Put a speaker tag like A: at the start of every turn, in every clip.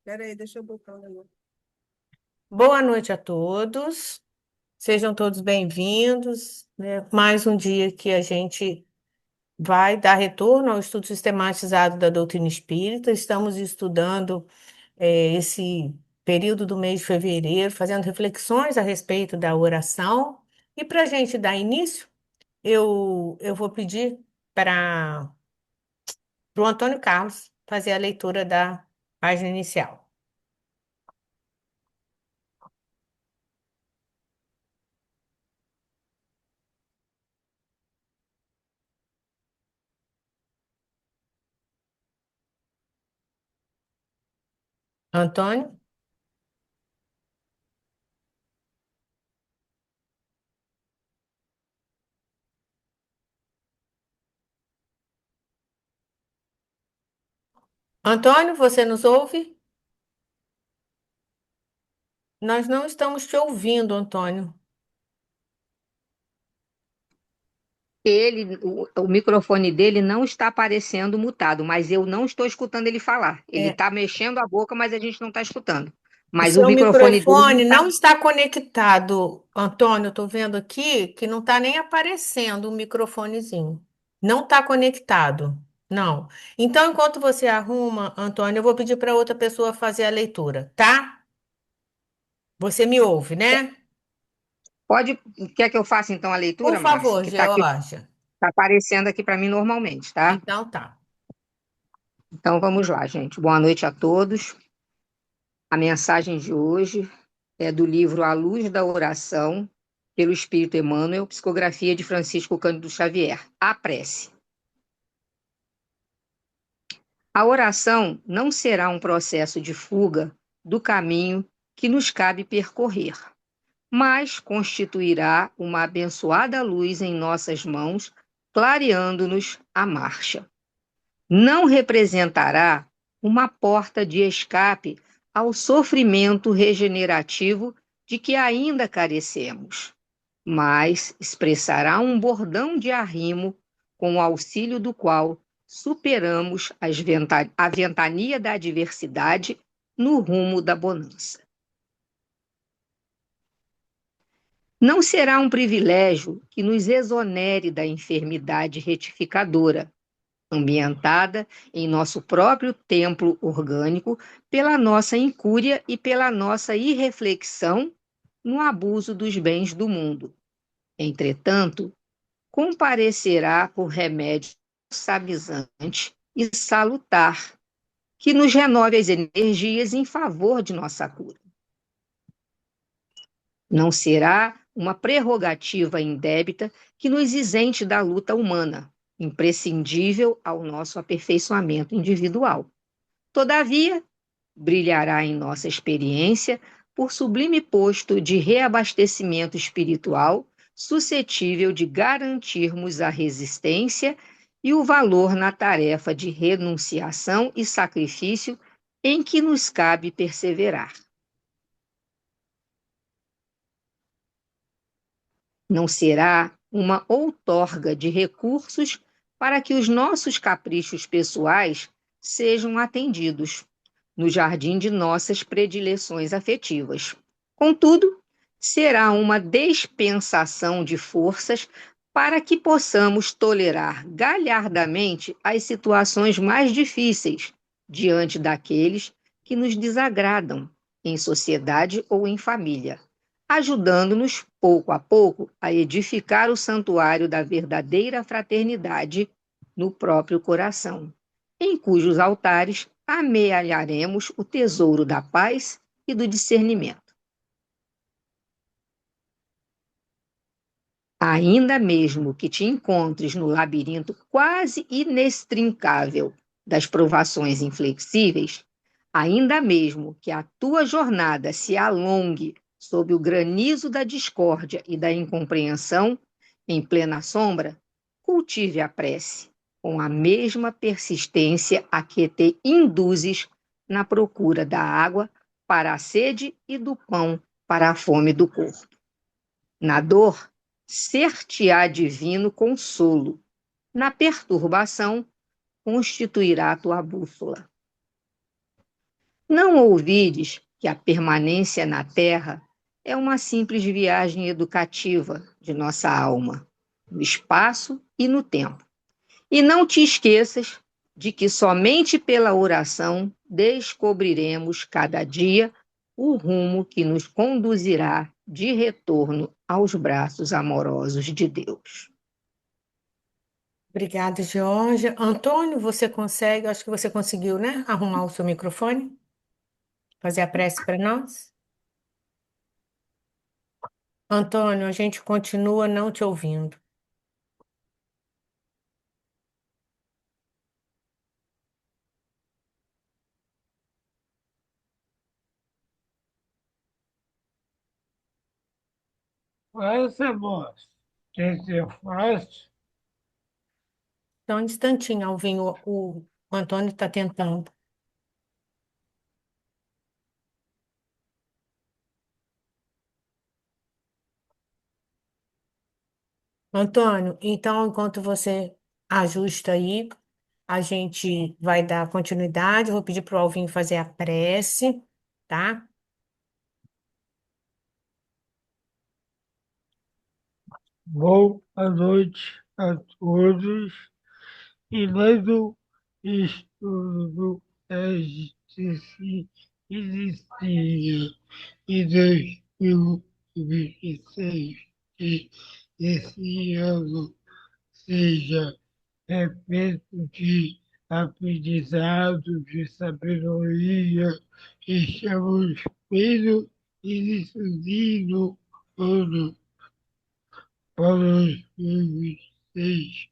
A: Peraí, deixa eu botar o negócio.
B: Boa noite a todos, sejam todos bem-vindos, né? Mais um dia que a gente vai dar retorno ao estudo sistematizado da doutrina espírita. Estamos estudando esse período do mês de fevereiro, fazendo reflexões a respeito da oração. E para a gente dar início, eu vou pedir para o Antônio Carlos fazer a leitura da página inicial. Antônio? Antônio, você nos ouve? Nós não estamos te ouvindo, Antônio.
C: O microfone dele não está aparecendo mutado, mas eu não estou escutando ele falar. Ele
B: É,
C: está mexendo a boca, mas a gente não está escutando.
B: o
C: Mas o
B: seu
C: microfone dele não
B: microfone
C: está.
B: não está conectado, Antônio. Estou vendo aqui que não está nem aparecendo o microfonezinho. Não está conectado. Não. Então, enquanto você arruma, Antônio, eu vou pedir para outra pessoa fazer a leitura, tá? Você me ouve, né?
C: Pode. Quer que eu faça então a
B: Por
C: leitura, Márcia?
B: favor,
C: Que está aqui,
B: Georgia.
C: está aparecendo aqui para mim normalmente, tá?
B: Então tá.
C: Então vamos lá, gente. Boa noite a todos. A mensagem de hoje é do livro A Luz da Oração, pelo Espírito Emmanuel, psicografia de Francisco Cândido Xavier. A prece. A oração não será um processo de fuga do caminho que nos cabe percorrer, mas constituirá uma abençoada luz em nossas mãos, clareando-nos a marcha. Não representará uma porta de escape ao sofrimento regenerativo de que ainda carecemos, mas expressará um bordão de arrimo com o auxílio do qual superamos a ventania da adversidade no rumo da bonança. Não será um privilégio que nos exonere da enfermidade retificadora, ambientada em nosso próprio templo orgânico pela nossa incúria e pela nossa irreflexão no abuso dos bens do mundo. Entretanto, comparecerá por remédio sabizante e salutar, que nos renove as energias em favor de nossa cura. Não será uma prerrogativa indébita que nos isente da luta humana, imprescindível ao nosso aperfeiçoamento individual. Todavia, brilhará em nossa experiência por sublime posto de reabastecimento espiritual, suscetível de garantirmos a resistência e o valor na tarefa de renunciação e sacrifício em que nos cabe perseverar. Não será uma outorga de recursos para que os nossos caprichos pessoais sejam atendidos no jardim de nossas predileções afetivas. Contudo, será uma dispensação de forças para que possamos tolerar galhardamente as situações mais difíceis diante daqueles que nos desagradam em sociedade ou em família, ajudando-nos, pouco a pouco, a edificar o santuário da verdadeira fraternidade no próprio coração, em cujos altares amealharemos o tesouro da paz e do discernimento. Ainda mesmo que te encontres no labirinto quase inextricável das provações inflexíveis, ainda mesmo que a tua jornada se alongue sob o granizo da discórdia e da incompreensão, em plena sombra, cultive a prece, com a mesma persistência a que te induzes na procura da água para a sede e do pão para a fome do corpo. Na dor, ser-te-á divino consolo. Na perturbação, constituirá tua bússola. Não ouvides que a permanência na terra é uma simples viagem educativa de nossa alma, no espaço e no tempo. E não te esqueças de que somente pela oração descobriremos cada dia o rumo que nos conduzirá de retorno aos braços amorosos de Deus.
B: Obrigada, Georgia. Antônio, você consegue? Acho que você conseguiu, né? Arrumar o seu microfone, fazer a prece para nós. Antônio, a gente continua não te ouvindo.
A: Essa moça, que eu faço,
B: Então, um instantinho, Alvinho, o Antônio está tentando. Antônio, então, enquanto você ajusta aí, a gente vai dar continuidade. Eu vou pedir para o Alvinho fazer a prece, tá?
A: boa noite a todos e mais um estudo se inicia em 2026 que esse ano seja repleto de aprendizado, de sabedoria. Estamos bem iniciando o ano para 2026.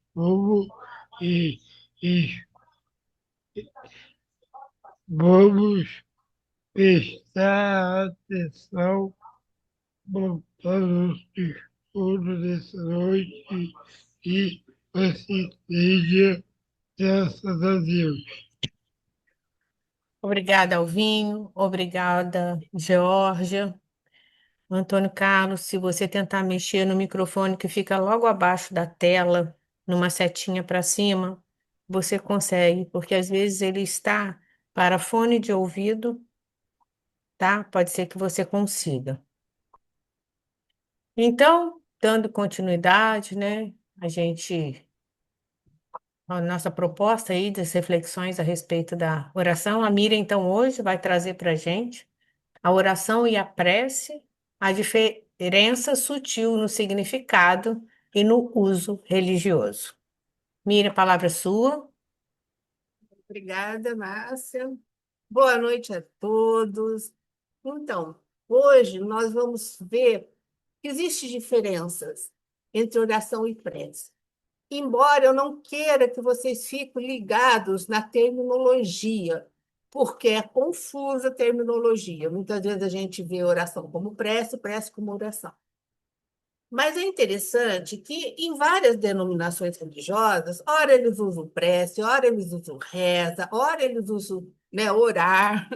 A: E, e vamos prestar atenção para os estudos dessa noite e assim seja, graças a Deus.
B: Obrigada, Alvinho. Obrigada, Georgia. Antônio Carlos, se você tentar mexer no microfone que fica logo abaixo da tela, numa setinha para cima, você consegue, porque às vezes ele está para fone de ouvido, tá? Pode ser que você consiga. Então, dando continuidade, né? A nossa proposta aí das reflexões a respeito da oração, a Miriam, então, hoje vai trazer para a gente a oração e a prece, a diferença sutil no significado e no uso religioso. Miriam, a palavra é sua.
D: Obrigada, Márcia. Boa noite a todos. Então, hoje nós vamos ver que existem diferenças entre oração e prece. Embora eu não queira que vocês fiquem ligados na terminologia, porque é confusa a terminologia. Muitas vezes a gente vê oração como prece, prece como oração. Mas é interessante que em várias denominações religiosas, ora eles usam prece, ora eles usam reza, ora eles usam, né, orar.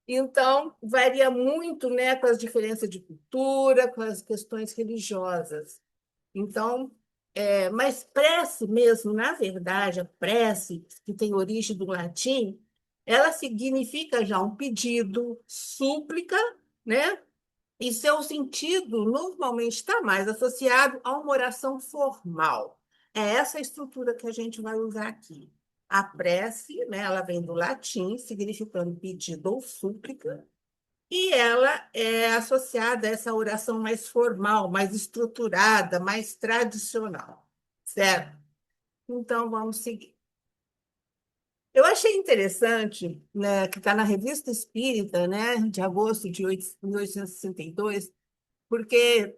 D: Então, varia muito, né, com as diferenças de cultura, com as questões religiosas. Então, mas prece mesmo, na verdade, a prece, que tem origem do latim, ela significa já um pedido, súplica, né? E seu sentido normalmente está mais associado a uma oração formal. É essa a estrutura que a gente vai usar aqui. A prece, né, ela vem do latim, significando pedido ou súplica, e ela é associada a essa oração mais formal, mais estruturada, mais tradicional, certo? Então, vamos seguir. Eu achei interessante, né, que está na Revista Espírita, né, de agosto de 1862, porque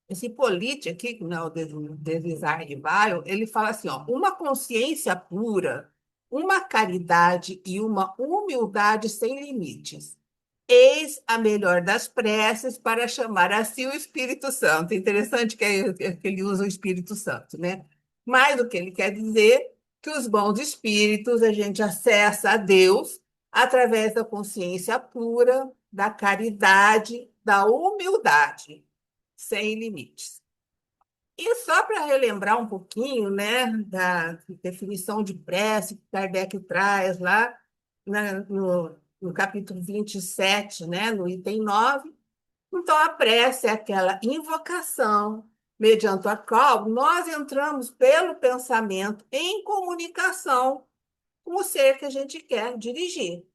D: esse Polite aqui, que não é o Design Bio, ele fala assim, ó, uma consciência pura, uma caridade e uma humildade sem limites. Eis a melhor das preces para chamar a si o Espírito Santo. Interessante que ele usa o Espírito Santo, né? Mas o que ele quer dizer que os bons espíritos a gente acessa a Deus através da consciência pura, da caridade, da humildade sem limites. E só para relembrar um pouquinho, né, da definição de prece que Kardec traz lá no capítulo 27, né, no item 9. Então, a prece é aquela invocação mediante a qual nós entramos pelo pensamento em comunicação com o ser que a gente quer dirigir,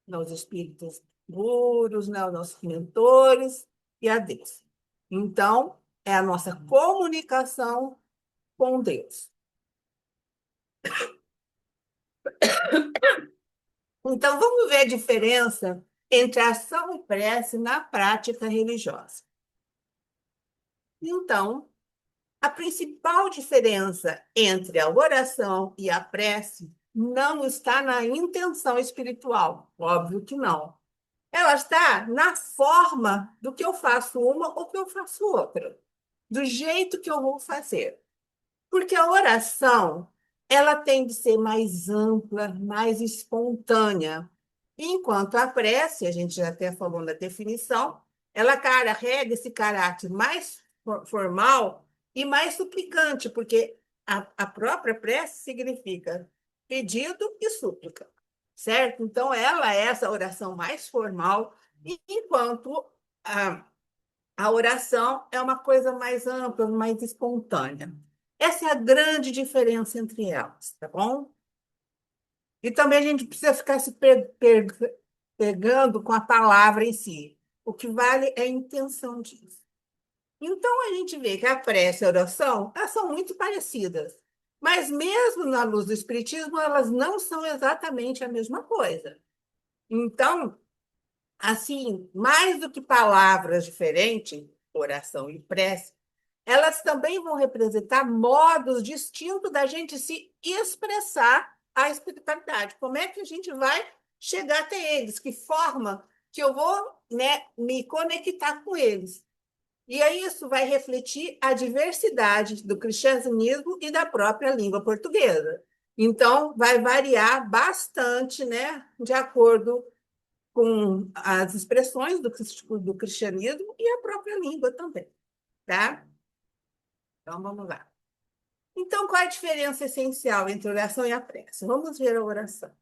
D: né, os espíritos puros, né, os nossos mentores e a Deus. Então, é a nossa comunicação com Deus. Então, vamos ver a diferença entre ação e prece na prática religiosa. Então, a principal diferença entre a oração e a prece não está na intenção espiritual, óbvio que não. Ela está na forma do que eu faço uma ou que eu faço outra, do jeito que eu vou fazer. Porque a oração, ela tem de ser mais ampla, mais espontânea. Enquanto a prece, a gente já até falou na definição, ela carrega esse caráter mais formal e mais suplicante, porque a própria prece significa pedido e súplica, certo? Então, ela é essa oração mais formal, enquanto a oração é uma coisa mais ampla, mais espontânea. Essa é a grande diferença entre elas, tá bom? E também a gente precisa ficar se pegando com a palavra em si. O que vale é a intenção disso. Então a gente vê que a prece e a oração, elas são muito parecidas. Mas mesmo na luz do Espiritismo, elas não são exatamente a mesma coisa. Então, assim, mais do que palavras diferentes, oração e prece, elas também vão representar modos distintos da gente se expressar a espiritualidade. Como é que a gente vai chegar até eles? Que forma que eu vou, né, me conectar com eles? E aí isso vai refletir a diversidade do cristianismo e da própria língua portuguesa. Então, vai variar bastante, né, de acordo com as expressões do cristianismo e a própria língua também, tá? Então, vamos lá. Então, qual é a diferença essencial entre a oração e a prece? Vamos ver a oração.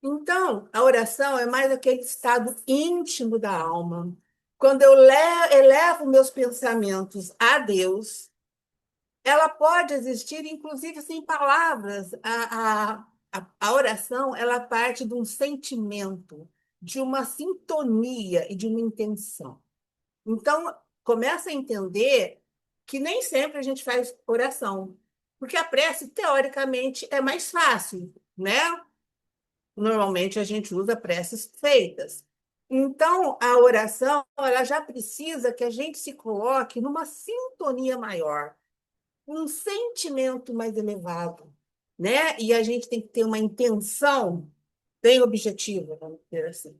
D: Então, a oração é mais aquele estado íntimo da alma. Quando eu elevo meus pensamentos a Deus, ela pode existir, inclusive, sem palavras. A oração, ela parte de um sentimento, de uma sintonia e de uma intenção. Então, começa a entender que nem sempre a gente faz oração, porque a prece, teoricamente, é mais fácil, né? Normalmente a gente usa preces feitas. Então, a oração, ela já precisa que a gente se coloque numa sintonia maior, um sentimento mais elevado, né? E a gente tem que ter uma intenção bem objetiva, vamos dizer assim.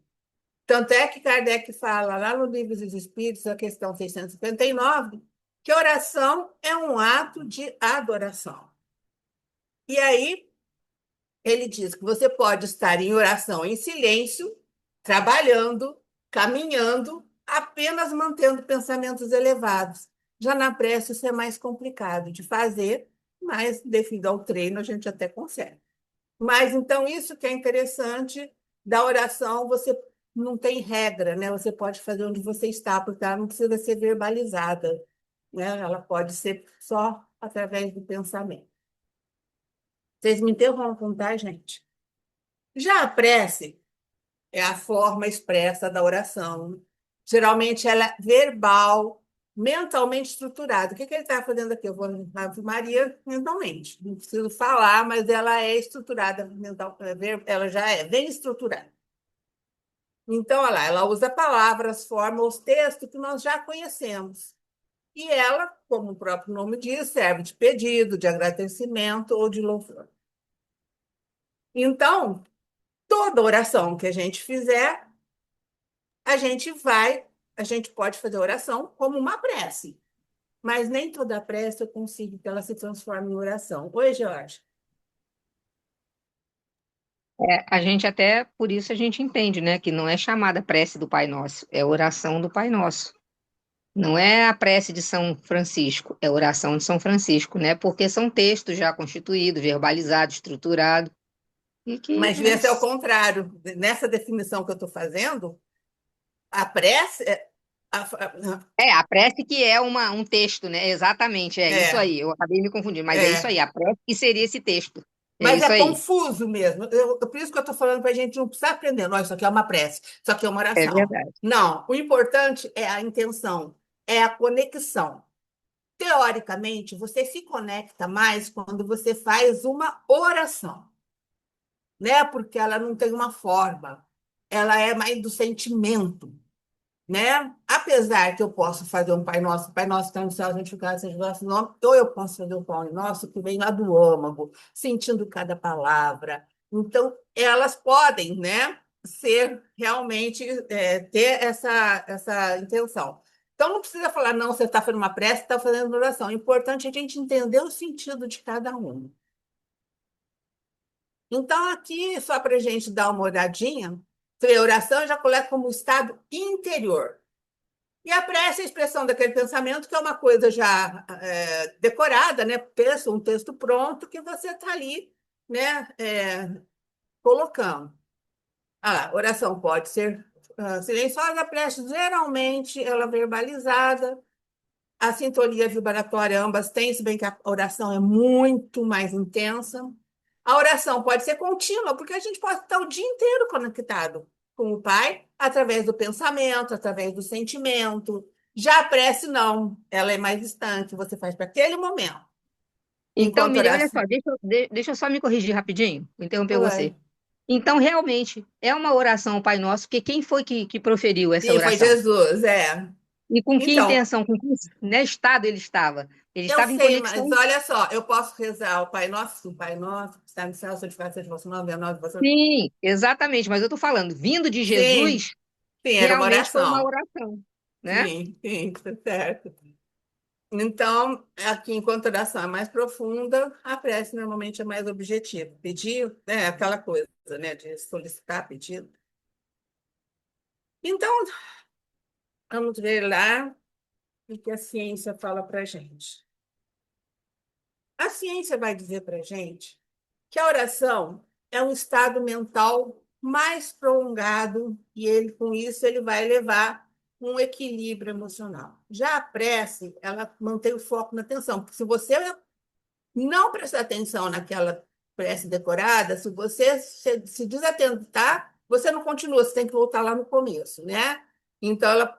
D: Tanto é que Kardec fala lá no Livro dos Espíritos, a questão 659, que oração é um ato de adoração. E aí, ele diz que você pode estar em oração em silêncio, trabalhando, caminhando, apenas mantendo pensamentos elevados. Já na prece, isso é mais complicado de fazer, mas devido ao treino, a gente até consegue. Mas então, isso que é interessante da oração, você não tem regra, né? Você pode fazer onde você está, porque ela não precisa ser verbalizada, né? Ela pode ser só através do pensamento. Vocês me interrompam, tá, gente? Já a prece é a forma expressa da oração. Geralmente ela é verbal, mentalmente estruturada. O que ele está fazendo aqui? Eu vou na Ave Maria mentalmente. Não preciso falar, mas ela é estruturada mental, ela já é bem estruturada. Então, olha lá, ela usa palavras, formas, os textos que nós já conhecemos. E ela, como o próprio nome diz, serve de pedido, de agradecimento ou de louvor. Então, toda oração que a gente fizer, a gente pode fazer oração como uma prece, mas nem toda prece eu consigo que ela se transforme em oração. Oi, Jorge.
C: A gente até, por isso a gente entende, né, que não é chamada prece do Pai Nosso, é oração do Pai Nosso. Não é a prece de São Francisco, é oração de São Francisco, né? Porque são textos já constituídos, verbalizados, estruturados. E que,
D: Mas devia ser ao contrário. Nessa definição que eu estou fazendo, a prece
C: a prece que é um texto, né? Exatamente, é isso
D: é,
C: aí. Eu acabei me confundindo, mas é isso
D: é.
C: aí, a prece que seria esse texto. É
D: Mas é
C: isso aí.
D: confuso mesmo. Por isso que eu estou falando para a gente não precisar aprender. Não, isso aqui é uma prece, isso aqui é uma
C: É
D: oração.
C: verdade.
D: Não, o importante é a intenção, é a conexão. Teoricamente, você se conecta mais quando você faz uma oração, né? Porque ela não tem uma forma, ela é mais do sentimento, né? Apesar que eu posso fazer um Pai Nosso que está no céu, santificado seja o vosso nome, ou eu posso fazer um Pai Nosso que vem lá do âmago, sentindo cada palavra. Então, elas podem, né, ser realmente, ter essa intenção. Então, não precisa falar, não, você está fazendo uma prece, está fazendo uma oração. O importante é a gente entender o sentido de cada um. Então, aqui, só para a gente dar uma olhadinha, a oração eu já coloca como estado interior. E a prece é a expressão daquele pensamento, que é uma coisa já decorada, né? Um texto pronto que você está ali, né? Colocando. Ah lá, oração pode ser silenciosa, a prece geralmente ela é verbalizada, a sintonia vibratória, ambas têm, se bem que a oração é muito mais intensa. A oração pode ser contínua, porque a gente pode estar o dia inteiro conectado com o Pai, através do pensamento, através do sentimento. Já a prece, não. Ela é mais distante, você faz para aquele momento.
C: Então,
D: Enquanto
C: Miriam, olha
D: oração.
C: só, deixa eu só me corrigir rapidinho, vou interromper você.
D: Oi.
C: Então, realmente, é uma oração ao Pai Nosso, porque quem foi que proferiu essa
D: Sim, foi
C: oração?
D: Jesus, é.
C: E com que
D: Então,
C: intenção, com que, né, estado ele estava? Ele
D: eu
C: estava em
D: sei, mas
C: conexão.
D: olha só, eu posso rezar o Pai Nosso, sim, Pai Nosso, que está no céu, santificado seja o vosso nome, venha a nós, vosso...
C: Sim, exatamente, mas eu estou falando, vindo de
D: Sim,
C: Jesus,
D: sim, era uma
C: realmente foi uma
D: oração.
C: oração, né?
D: Sim, sim, tá certo. Então, aqui, enquanto a oração é mais profunda, a prece normalmente é mais objetiva. Pedir, né, aquela coisa, né, de solicitar pedido. Então, vamos ver lá o que a ciência fala para a gente. A ciência vai dizer para a gente que a oração é um estado mental mais prolongado e ele, com isso, ele vai levar um equilíbrio emocional. Já a prece, ela mantém o foco na atenção, porque se você não prestar atenção naquela prece decorada, se você se desatentar, você não continua, você tem que voltar lá no começo, né? Então,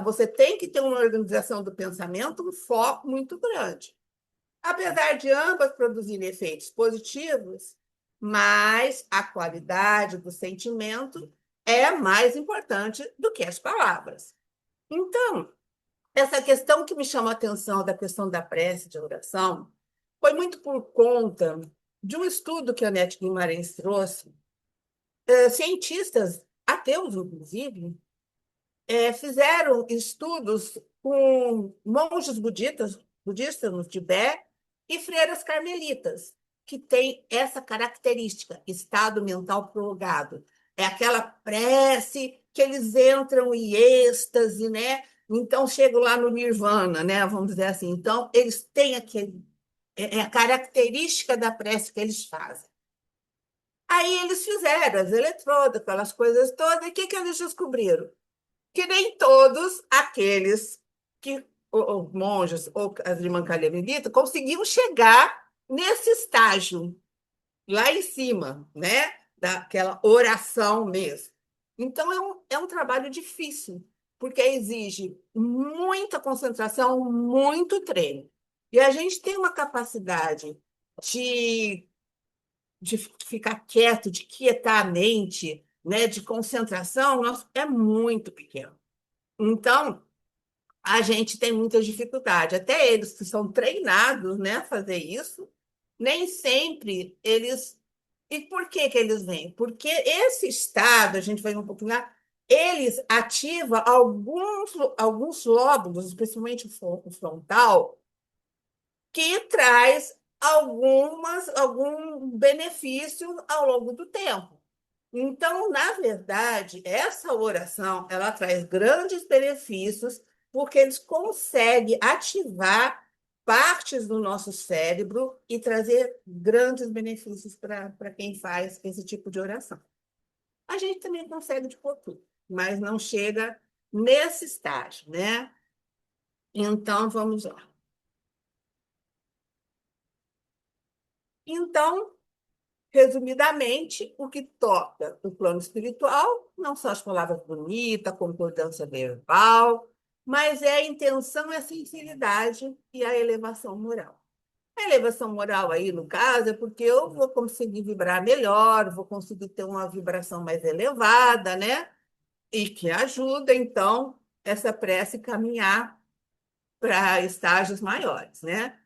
D: você tem que ter uma organização do pensamento, um foco muito grande. Apesar de ambas produzirem efeitos positivos, mas a qualidade do sentimento é mais importante do que as palavras. Então, essa questão que me chamou a atenção da questão da prece de oração foi muito por conta de um estudo que a Anete Guimarães trouxe. Cientistas, ateus inclusive, fizeram estudos com monges budistas no Tibete e freiras carmelitas, que têm essa característica, estado mental prolongado. É aquela prece que eles entram em êxtase, né? Então chegam lá no nirvana, né? Vamos dizer assim. Então, eles têm aquele. É a característica da prece que eles fazem. Aí eles fizeram as eletrodas, aquelas coisas todas, e o que eles descobriram? Que nem todos aqueles que, ou monges ou as irmãs carmelitas, conseguiam chegar nesse estágio, lá em cima, né? Daquela oração mesmo. Então, é um trabalho difícil, porque exige muita concentração, muito treino. E a gente tem uma capacidade de, de ficar quieto, de quietar a mente, né? De concentração, é muito pequeno. Então, a gente tem muita dificuldade. Até eles que são treinados, né, a fazer isso, nem sempre eles. E por que que eles vêm? Porque esse estado, a gente vai um pouquinho lá, eles ativam alguns lóbulos, especialmente o frontal, que traz algum benefício ao longo do tempo. Então, na verdade, essa oração, ela traz grandes benefícios porque eles conseguem ativar partes do nosso cérebro e trazer grandes benefícios para quem faz esse tipo de oração. A gente também consegue de pouco, mas não chega nesse estágio, né? Então, vamos lá. Então, resumidamente, o que toca o plano espiritual não são as palavras bonitas, a concordância verbal, mas é a intenção, a sinceridade e a elevação moral. A elevação moral aí, no caso, é porque eu vou conseguir vibrar melhor, vou conseguir ter uma vibração mais elevada, né? E que ajuda, então, essa prece caminhar para estágios maiores, né?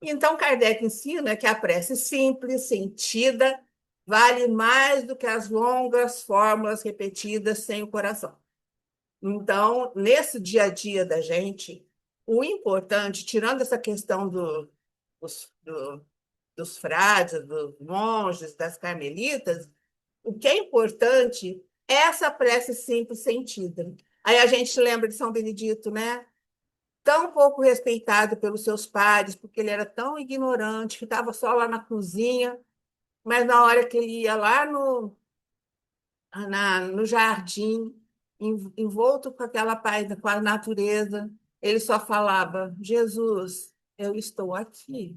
D: Então, Kardec ensina que a prece simples, sentida, vale mais do que as longas fórmulas repetidas sem o coração. Então, nesse dia a dia da gente, o importante, tirando essa questão dos, do- dos frades, dos monges, das carmelitas, o que é importante é essa prece simples sentida. Aí a gente lembra de São Benedito, né? Tão pouco respeitado pelos seus pares, porque ele era tão ignorante, ficava só lá na cozinha, mas na hora que ele ia lá no jardim, envolto com aquela paz, com a natureza, ele só falava: Jesus, eu estou aqui.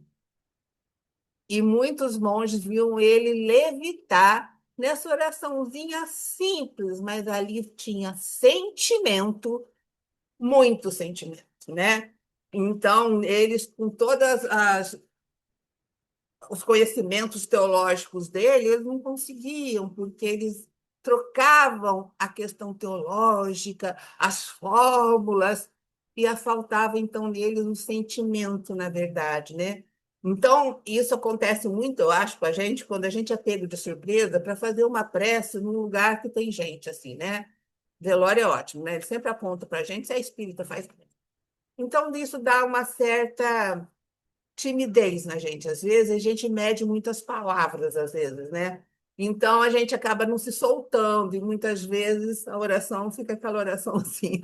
D: E muitos monges viam ele levitar nessa oraçãozinha simples, mas ali tinha sentimento, muito sentimento, né? Então, eles, com todas as os conhecimentos teológicos dele, eles não conseguiam, porque eles trocavam a questão teológica, as fórmulas, e faltava, então, neles um sentimento, na verdade, né? Então, isso acontece muito, eu acho, com a gente, quando a gente é pego de surpresa para fazer uma prece num lugar que tem gente, assim, né? Velório é ótimo, né? Ele sempre aponta para a gente, se é espírita, faz. Então, isso dá uma certa timidez na gente. Às vezes a gente mede muitas palavras, às vezes, né? Então a gente acaba não se soltando, e muitas vezes a oração fica aquela oração assim,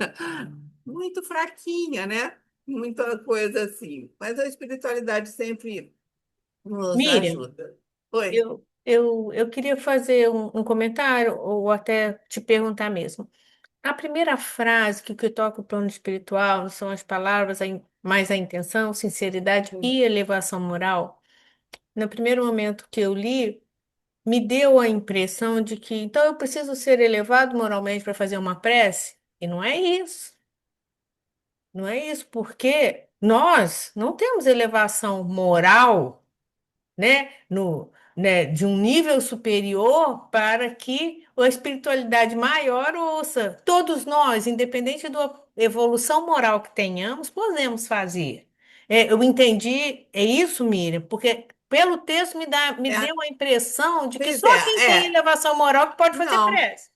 D: muito fraquinha, né? Muita coisa assim. Mas a espiritualidade sempre nos
B: Miriam,
D: ajuda. Oi.
B: eu queria fazer um comentário ou até te perguntar mesmo. A primeira frase que toca o plano espiritual são as palavras, mais a intenção, sinceridade e elevação moral. No primeiro momento que eu li, me deu a impressão de que então eu preciso ser elevado moralmente para fazer uma prece? E não é isso. Não é isso, porque nós não temos elevação moral, né, de um nível superior para que a espiritualidade maior ouça. Todos nós, independente da evolução moral que tenhamos, podemos fazer. Eu entendi, é isso, Miriam, porque pelo texto me
D: É,
B: deu a impressão de que
D: pois
B: só quem tem
D: é.
B: elevação moral que pode fazer
D: Não.
B: prece.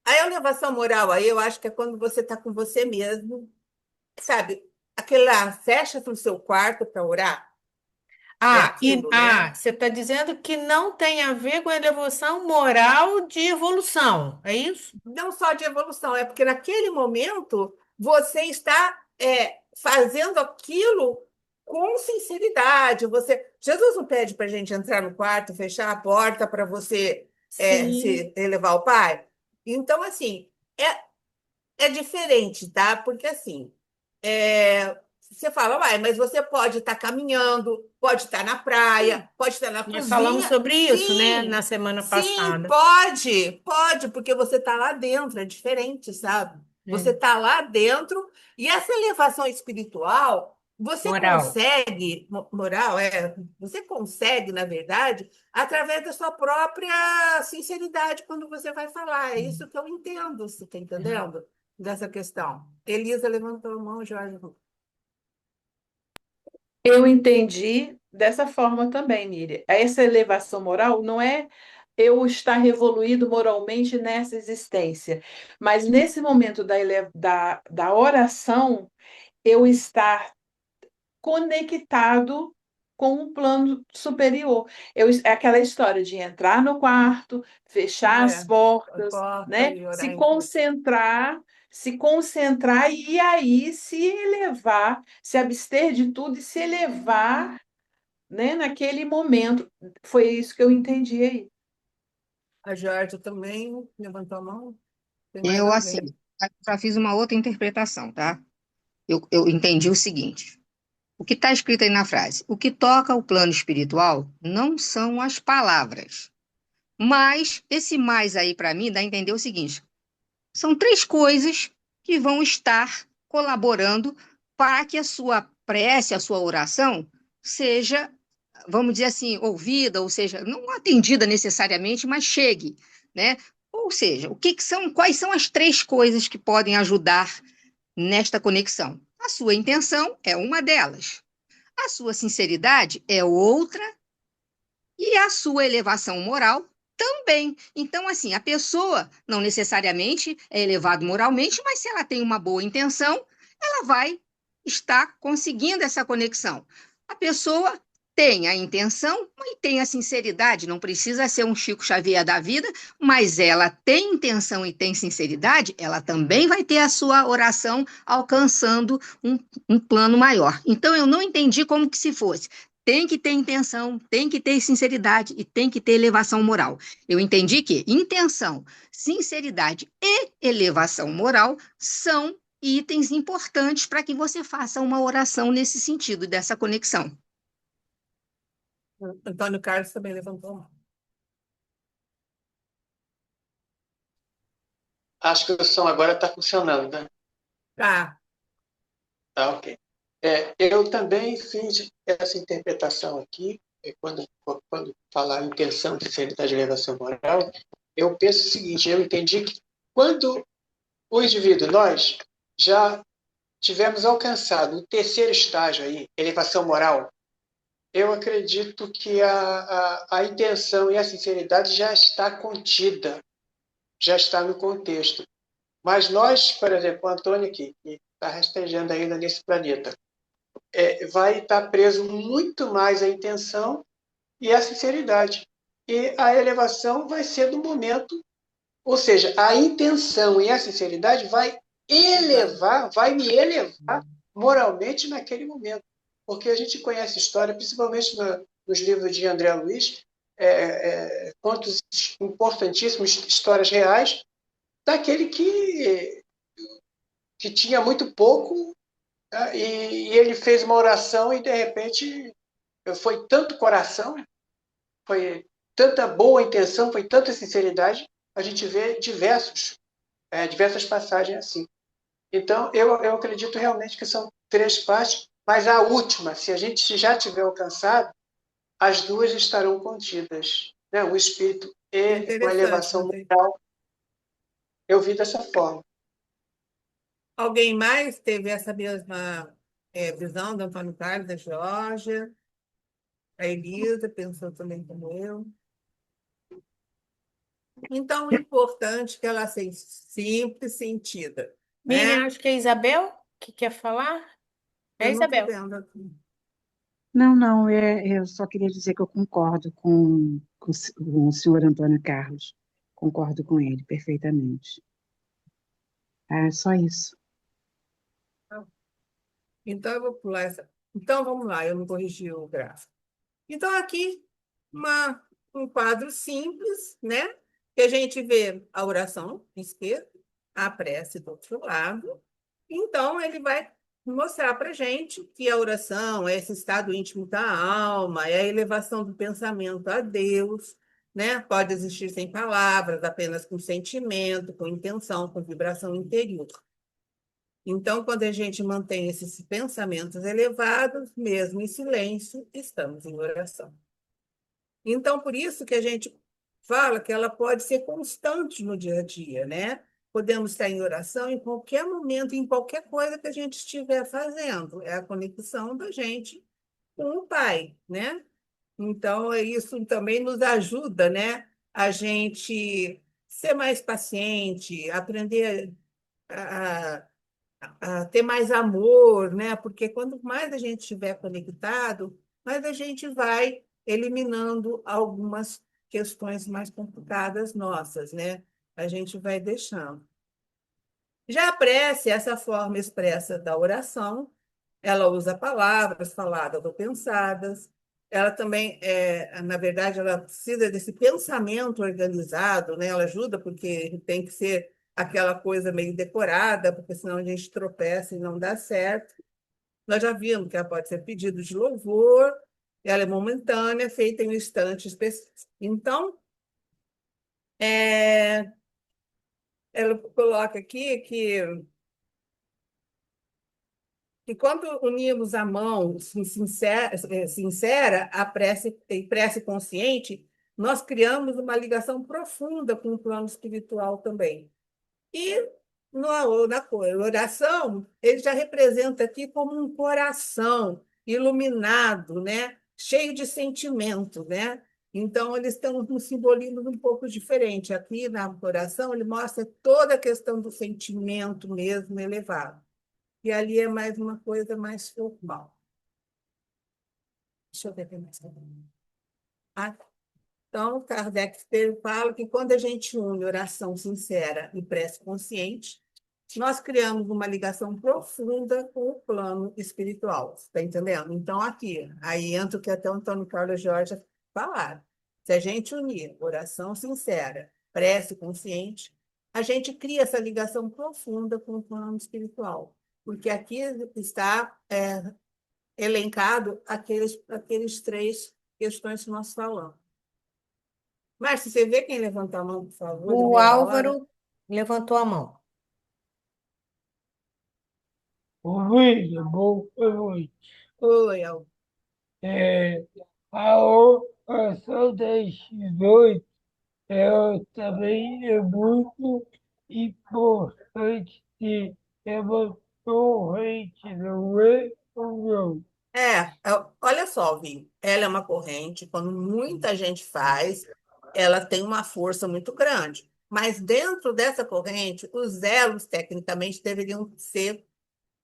D: A elevação moral aí, eu acho que é quando você está com você mesmo, sabe? Aquele lá, fecha no seu quarto para orar. É aquilo, né?
B: Você está dizendo que não tem a ver com a elevação moral de evolução, é isso?
D: Não só de evolução, é porque naquele momento você está fazendo aquilo com sinceridade. Jesus não pede para a gente entrar no quarto, fechar a porta para você
B: Sim.
D: se elevar ao Pai. Então, assim, é diferente, tá? Porque assim, você fala, vai, mas você pode estar caminhando, pode estar na praia, pode estar na
B: Nós falamos
D: cozinha.
B: sobre isso, né, na
D: Sim,
B: semana
D: sim,
B: passada.
D: pode, porque você está lá dentro, é diferente, sabe? Você
B: É.
D: está lá dentro, e essa elevação espiritual, você
B: Moral.
D: consegue, moral, você consegue, na verdade, através da sua própria sinceridade quando você vai falar. É isso que eu entendo, você está entendendo? Dessa questão. Elisa levantou a mão, Jorge.
E: Eu entendi dessa forma também, Miriam. Essa elevação moral não é eu estar evoluído moralmente nessa existência, mas nesse momento da oração, eu estar conectado com um plano superior. É aquela história de entrar no quarto, fechar as
D: É,
E: portas,
D: porta
E: né?
D: e
E: Se
D: orar em público.
E: concentrar, se concentrar e aí se elevar, se abster de tudo e se elevar, né, naquele momento. Foi isso que eu entendi aí.
D: A Georgia também levantou a mão. Tem mais
C: Eu, assim,
D: alguém?
C: já fiz uma outra interpretação, tá? Eu entendi o seguinte: o que está escrito aí na frase? O que toca o plano espiritual não são as palavras. Mas esse mais aí, para mim, dá a entender o seguinte: são três coisas que vão estar colaborando para que a sua prece, a sua oração, seja, vamos dizer assim, ouvida, ou seja, não atendida necessariamente, mas chegue, né? Ou seja, quais são as três coisas que podem ajudar nesta conexão? A sua intenção é uma delas, a sua sinceridade é outra, e a sua elevação moral também. Então, assim, a pessoa não necessariamente é elevada moralmente, mas se ela tem uma boa intenção, ela vai estar conseguindo essa conexão. A pessoa tem a intenção e tem a sinceridade, não precisa ser um Chico Xavier da vida, mas ela tem intenção e tem sinceridade, ela também vai ter a sua oração alcançando um plano maior. Então, eu não entendi como que se fosse. Tem que ter intenção, tem que ter sinceridade e tem que ter elevação moral. Eu entendi que intenção, sinceridade e elevação moral são itens importantes para que você faça uma oração nesse sentido, dessa conexão.
D: Antônio Carlos também levantou a mão.
F: Acho que o som agora está funcionando, né?
D: Tá.
F: Tá, ok. Eu também fiz essa interpretação aqui, quando falar intenção de sinceridade e elevação moral, eu penso o seguinte: eu entendi que quando o indivíduo, nós, já tivemos alcançado o terceiro estágio aí, elevação moral, eu acredito que a intenção e a sinceridade já está contida, já está no contexto. Mas nós, por exemplo, o Antônio aqui, que está rastejando ainda nesse planeta, vai estar preso muito mais à intenção e à sinceridade. E a elevação vai ser do momento, ou seja, a intenção e a sinceridade vai me elevar moralmente naquele momento. Porque a gente conhece história, principalmente nos livros de André Luiz, contos importantíssimos, histórias reais, daquele que tinha muito pouco, né? E ele fez uma oração e, de repente, foi tanto coração, foi tanta boa intenção, foi tanta sinceridade, a gente vê diversas passagens assim. Então, eu acredito realmente que são três partes, mas a última, se a gente já tiver alcançado, as duas estarão contidas, né? O espírito e uma
D: Interessante,
F: elevação
D: não tem?
F: moral. Eu vi dessa forma.
D: Alguém mais teve essa mesma visão do Antônio Carlos, da Geórgia? A Elisa pensou também como eu. Então, o importante é que ela seja simples, sentida,
B: Miriam,
D: né?
B: acho que é Isabel que quer falar. É
D: Eu não estou
B: Isabel.
D: vendo aqui.
G: Não, não, eu só queria dizer que eu concordo com o senhor Antônio Carlos. Concordo com ele perfeitamente. É só isso.
D: Então, eu vou pular essa. Então, vamos lá, eu não corrigi o gráfico. Então, aqui, um quadro simples, né? Que a gente vê a oração esquerda, a prece do outro lado. Então, ele vai mostrar para a gente que a oração é esse estado íntimo da alma, é a elevação do pensamento a Deus, né? Pode existir sem palavras, apenas com sentimento, com intenção, com vibração interior. Então, quando a gente mantém esses pensamentos elevados, mesmo em silêncio, estamos em oração. Então, por isso que a gente fala que ela pode ser constante no dia a dia, né? Podemos estar em oração em qualquer momento, em qualquer coisa que a gente estiver fazendo. É a conexão da gente com o Pai, né? Então, isso também nos ajuda, né? A gente ser mais paciente, aprender a, a ter mais amor, né? Porque quanto mais a gente estiver conectado, mais a gente vai eliminando algumas questões mais complicadas nossas, né? A gente vai deixando. Já a prece, essa forma expressa da oração, ela usa palavras faladas ou pensadas. Ela também, na verdade, ela precisa desse pensamento organizado, né? Ela ajuda porque tem que ser aquela coisa meio decorada, porque senão a gente tropeça e não dá certo. Nós já vimos que ela pode ser pedido de louvor, ela é momentânea, feita em um instante específico. Então, é, ela coloca aqui que quando unimos a mão sincera a prece e prece consciente, nós criamos uma ligação profunda com o plano espiritual também. E na oração, ele já representa aqui como um coração iluminado, né? Cheio de sentimento, né? Então, eles têm um simbolismo um pouco diferente. Aqui na oração, ele mostra toda a questão do sentimento mesmo elevado. E ali é mais uma coisa mais formal. Deixa eu ver o que mais. Ah, então, Kardec fala que quando a gente une oração sincera e prece consciente, nós criamos uma ligação profunda com o plano espiritual. Está entendendo? Então, aqui, aí entra o que até o Antônio Carlos Jorge falaram. Se a gente unir oração sincera, prece consciente, a gente cria essa ligação profunda com o plano espiritual. Porque aqui está elencado aqueles três questões que nós falamos. Márcia, você vê quem levantou a mão, por favor? Eu
B: O
D: vi a hora.
B: Álvaro levantou a mão.
A: Oi, boa noite.
D: Oi, Álvaro.
A: A oração das 18 também é muito importante que é uma corrente, não é? Ou não?
D: Olha só, Vi, ela é uma corrente, quando muita gente faz, ela tem uma força muito grande. Mas dentro dessa corrente, os elos, tecnicamente, deveriam ser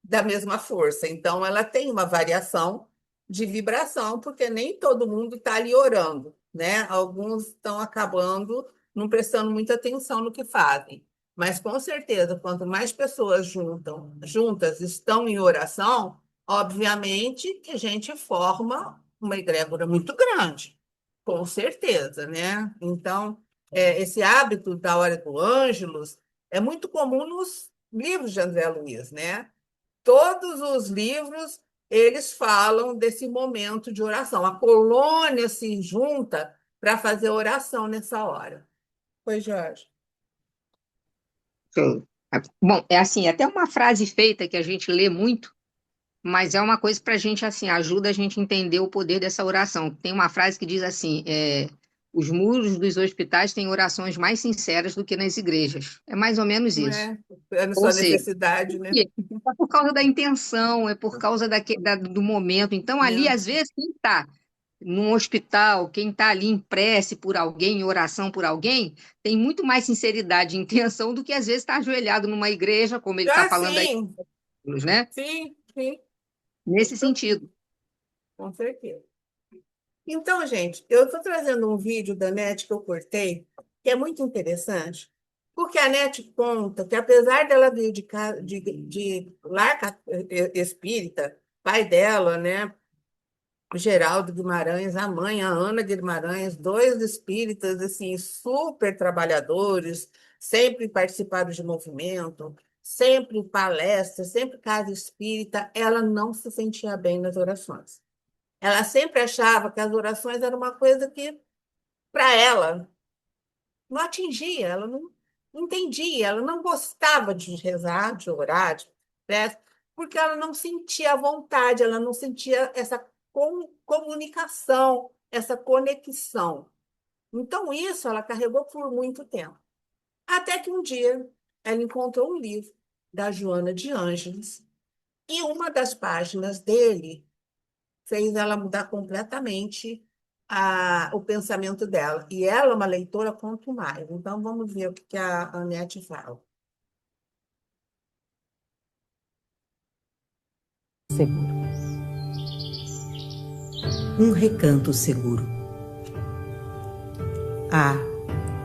D: da mesma força. Então, ela tem uma variação de vibração, porque nem todo mundo está ali orando, né? Alguns estão acabando não prestando muita atenção no que fazem. Mas, com certeza, quanto mais pessoas juntas estão em oração, obviamente que a gente forma uma egrégora muito grande, com certeza, né? Então, esse hábito da hora do Ângelus é muito comum nos livros de André Luiz, né? Todos os livros, eles falam desse momento de oração. A colônia se junta para fazer oração nessa hora. Pois, Jorge.
C: Sim. Bom, é assim, até uma frase feita que a gente lê muito, mas é uma coisa para a gente, assim, ajuda a gente a entender o poder dessa oração. Tem uma frase que diz assim, os muros dos hospitais têm orações mais sinceras do que nas igrejas. É mais ou menos
D: Não
C: isso.
D: é na
C: Ou
D: sua
C: seja,
D: necessidade, né?
C: é por causa da intenção, é por causa do momento. Então, ali, às vezes, quem está num hospital, quem está ali em prece por alguém, em oração por alguém, tem muito mais sinceridade e intenção do que, às vezes, está ajoelhado numa igreja, como ele está
D: Ah,
C: falando aí,
D: sim,
C: né?
D: sim,
C: Nesse sentido.
D: com certeza. Então, gente, eu estou trazendo um vídeo da NET que eu cortei, que é muito interessante, porque a NET conta que, apesar dela vir de lar espírita, pai dela, né, o Geraldo Guimarães, a mãe, a Ana Guimarães, dois espíritas assim super trabalhadores, sempre participaram de movimento, sempre palestra, sempre casa espírita, ela não se sentia bem nas orações. Ela sempre achava que as orações eram uma coisa que, para ela, não atingia, ela não entendia, ela não gostava de rezar, de orar, de prece, porque ela não sentia a vontade, ela não sentia essa comunicação, essa conexão. Então, isso ela carregou por muito tempo. Até que um dia ela encontrou um livro da Joana de Ângeles, e uma das páginas dele fez ela mudar completamente o pensamento dela. E ela é uma leitora quanto mais. Então, vamos ver o que a Anete fala.
H: Seguro. Um recanto seguro. Há,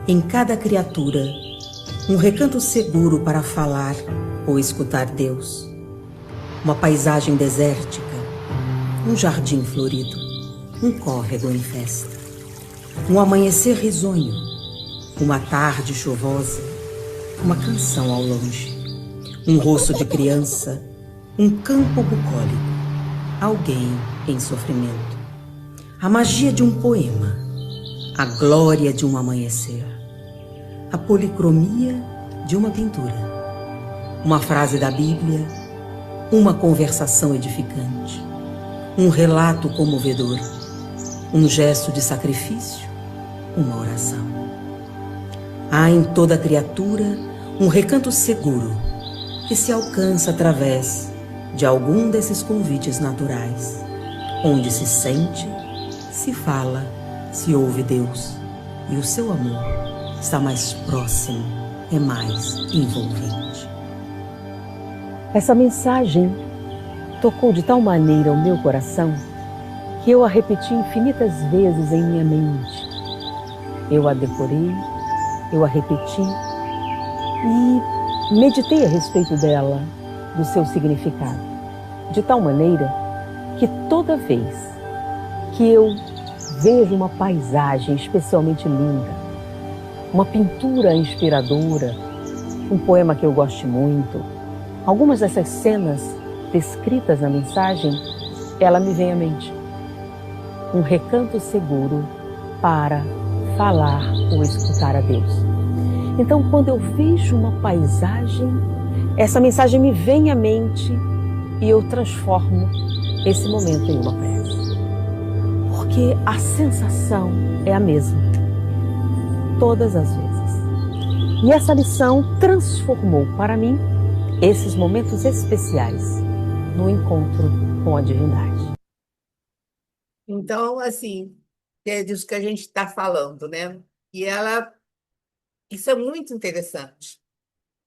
H: em cada criatura, um recanto seguro para falar, ou escutar Deus. Uma paisagem desértica, um jardim florido, um córrego em festa, um amanhecer risonho, uma tarde chuvosa, uma canção ao longe, um rosto de criança, um campo bucólico, alguém em sofrimento, a magia de um poema, a glória de um amanhecer, a policromia de uma pintura, uma frase da Bíblia, uma conversação edificante, um relato comovedor, um gesto de sacrifício, uma oração. Há em toda criatura um recanto seguro que se alcança através de algum desses convites naturais, onde se sente, se fala, se ouve Deus e o seu amor está mais próximo, é mais envolvente.
I: Essa mensagem tocou de tal maneira o meu coração que eu a repeti infinitas vezes em minha mente. Eu a decorei, eu a repeti e meditei a respeito dela, do seu significado, de tal maneira que toda vez que eu vejo uma paisagem especialmente linda, uma pintura inspiradora, um poema que eu goste muito, algumas dessas cenas descritas na mensagem, ela me vem à mente. Um recanto seguro para falar ou escutar a Deus. Então, quando eu vejo uma paisagem, essa mensagem me vem à mente e eu transformo esse momento em uma prece. Porque a sensação é a mesma, todas as vezes. E essa lição transformou para mim esses momentos especiais no encontro com a divindade.
D: Então, assim, é disso que a gente está falando, né? E isso é muito interessante.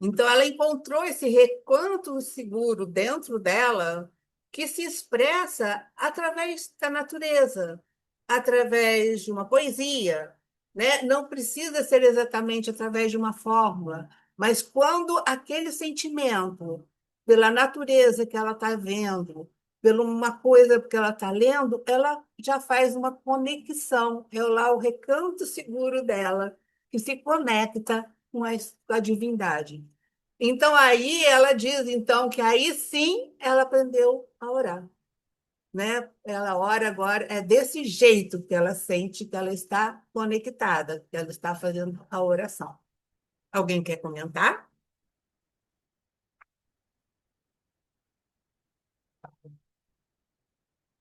D: Então, ela encontrou esse recanto seguro dentro dela que se expressa através da natureza, através de uma poesia, né? Não precisa ser exatamente através de uma fórmula, mas quando aquele sentimento, pela natureza que ela está vendo, pela uma coisa que ela está lendo, ela já faz uma conexão. É lá o recanto seguro dela, que se conecta com a divindade. Então, aí ela diz então que aí sim ela aprendeu a orar, né? Ela ora agora, é desse jeito que ela sente que ela está conectada, que ela está fazendo a oração. Alguém quer comentar?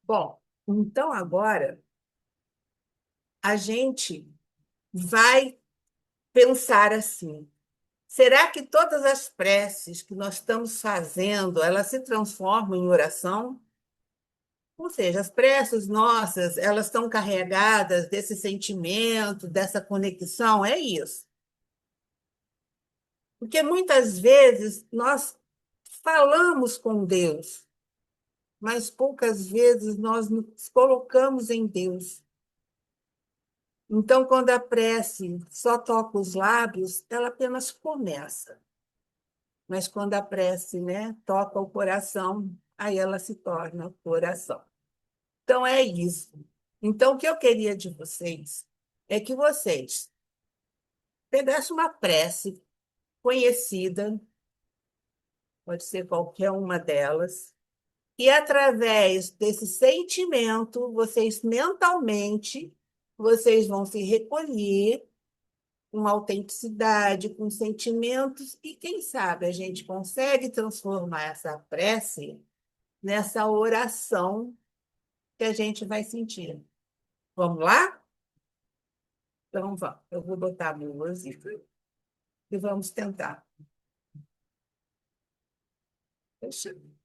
D: Bom, então agora a gente vai pensar assim: será que todas as preces que nós estamos fazendo, elas se transformam em oração? Ou seja, as preces nossas, elas estão carregadas desse sentimento, dessa conexão, é isso. Porque muitas vezes nós falamos com Deus, mas poucas vezes nós nos colocamos em Deus. Então, quando a prece só toca os lábios, ela apenas começa. Mas quando a prece, né, toca o coração, aí ela se torna coração. Então, é isso. Então, o que eu queria de vocês é que vocês pegassem uma prece conhecida, pode ser qualquer uma delas, e através desse sentimento, vocês mentalmente, vocês vão se recolher com autenticidade, com sentimentos, e quem sabe a gente consegue transformar essa prece nessa oração que a gente vai sentir. Vamos lá? Então, vamos. Eu vou botar a música e vamos tentar. Deixa eu...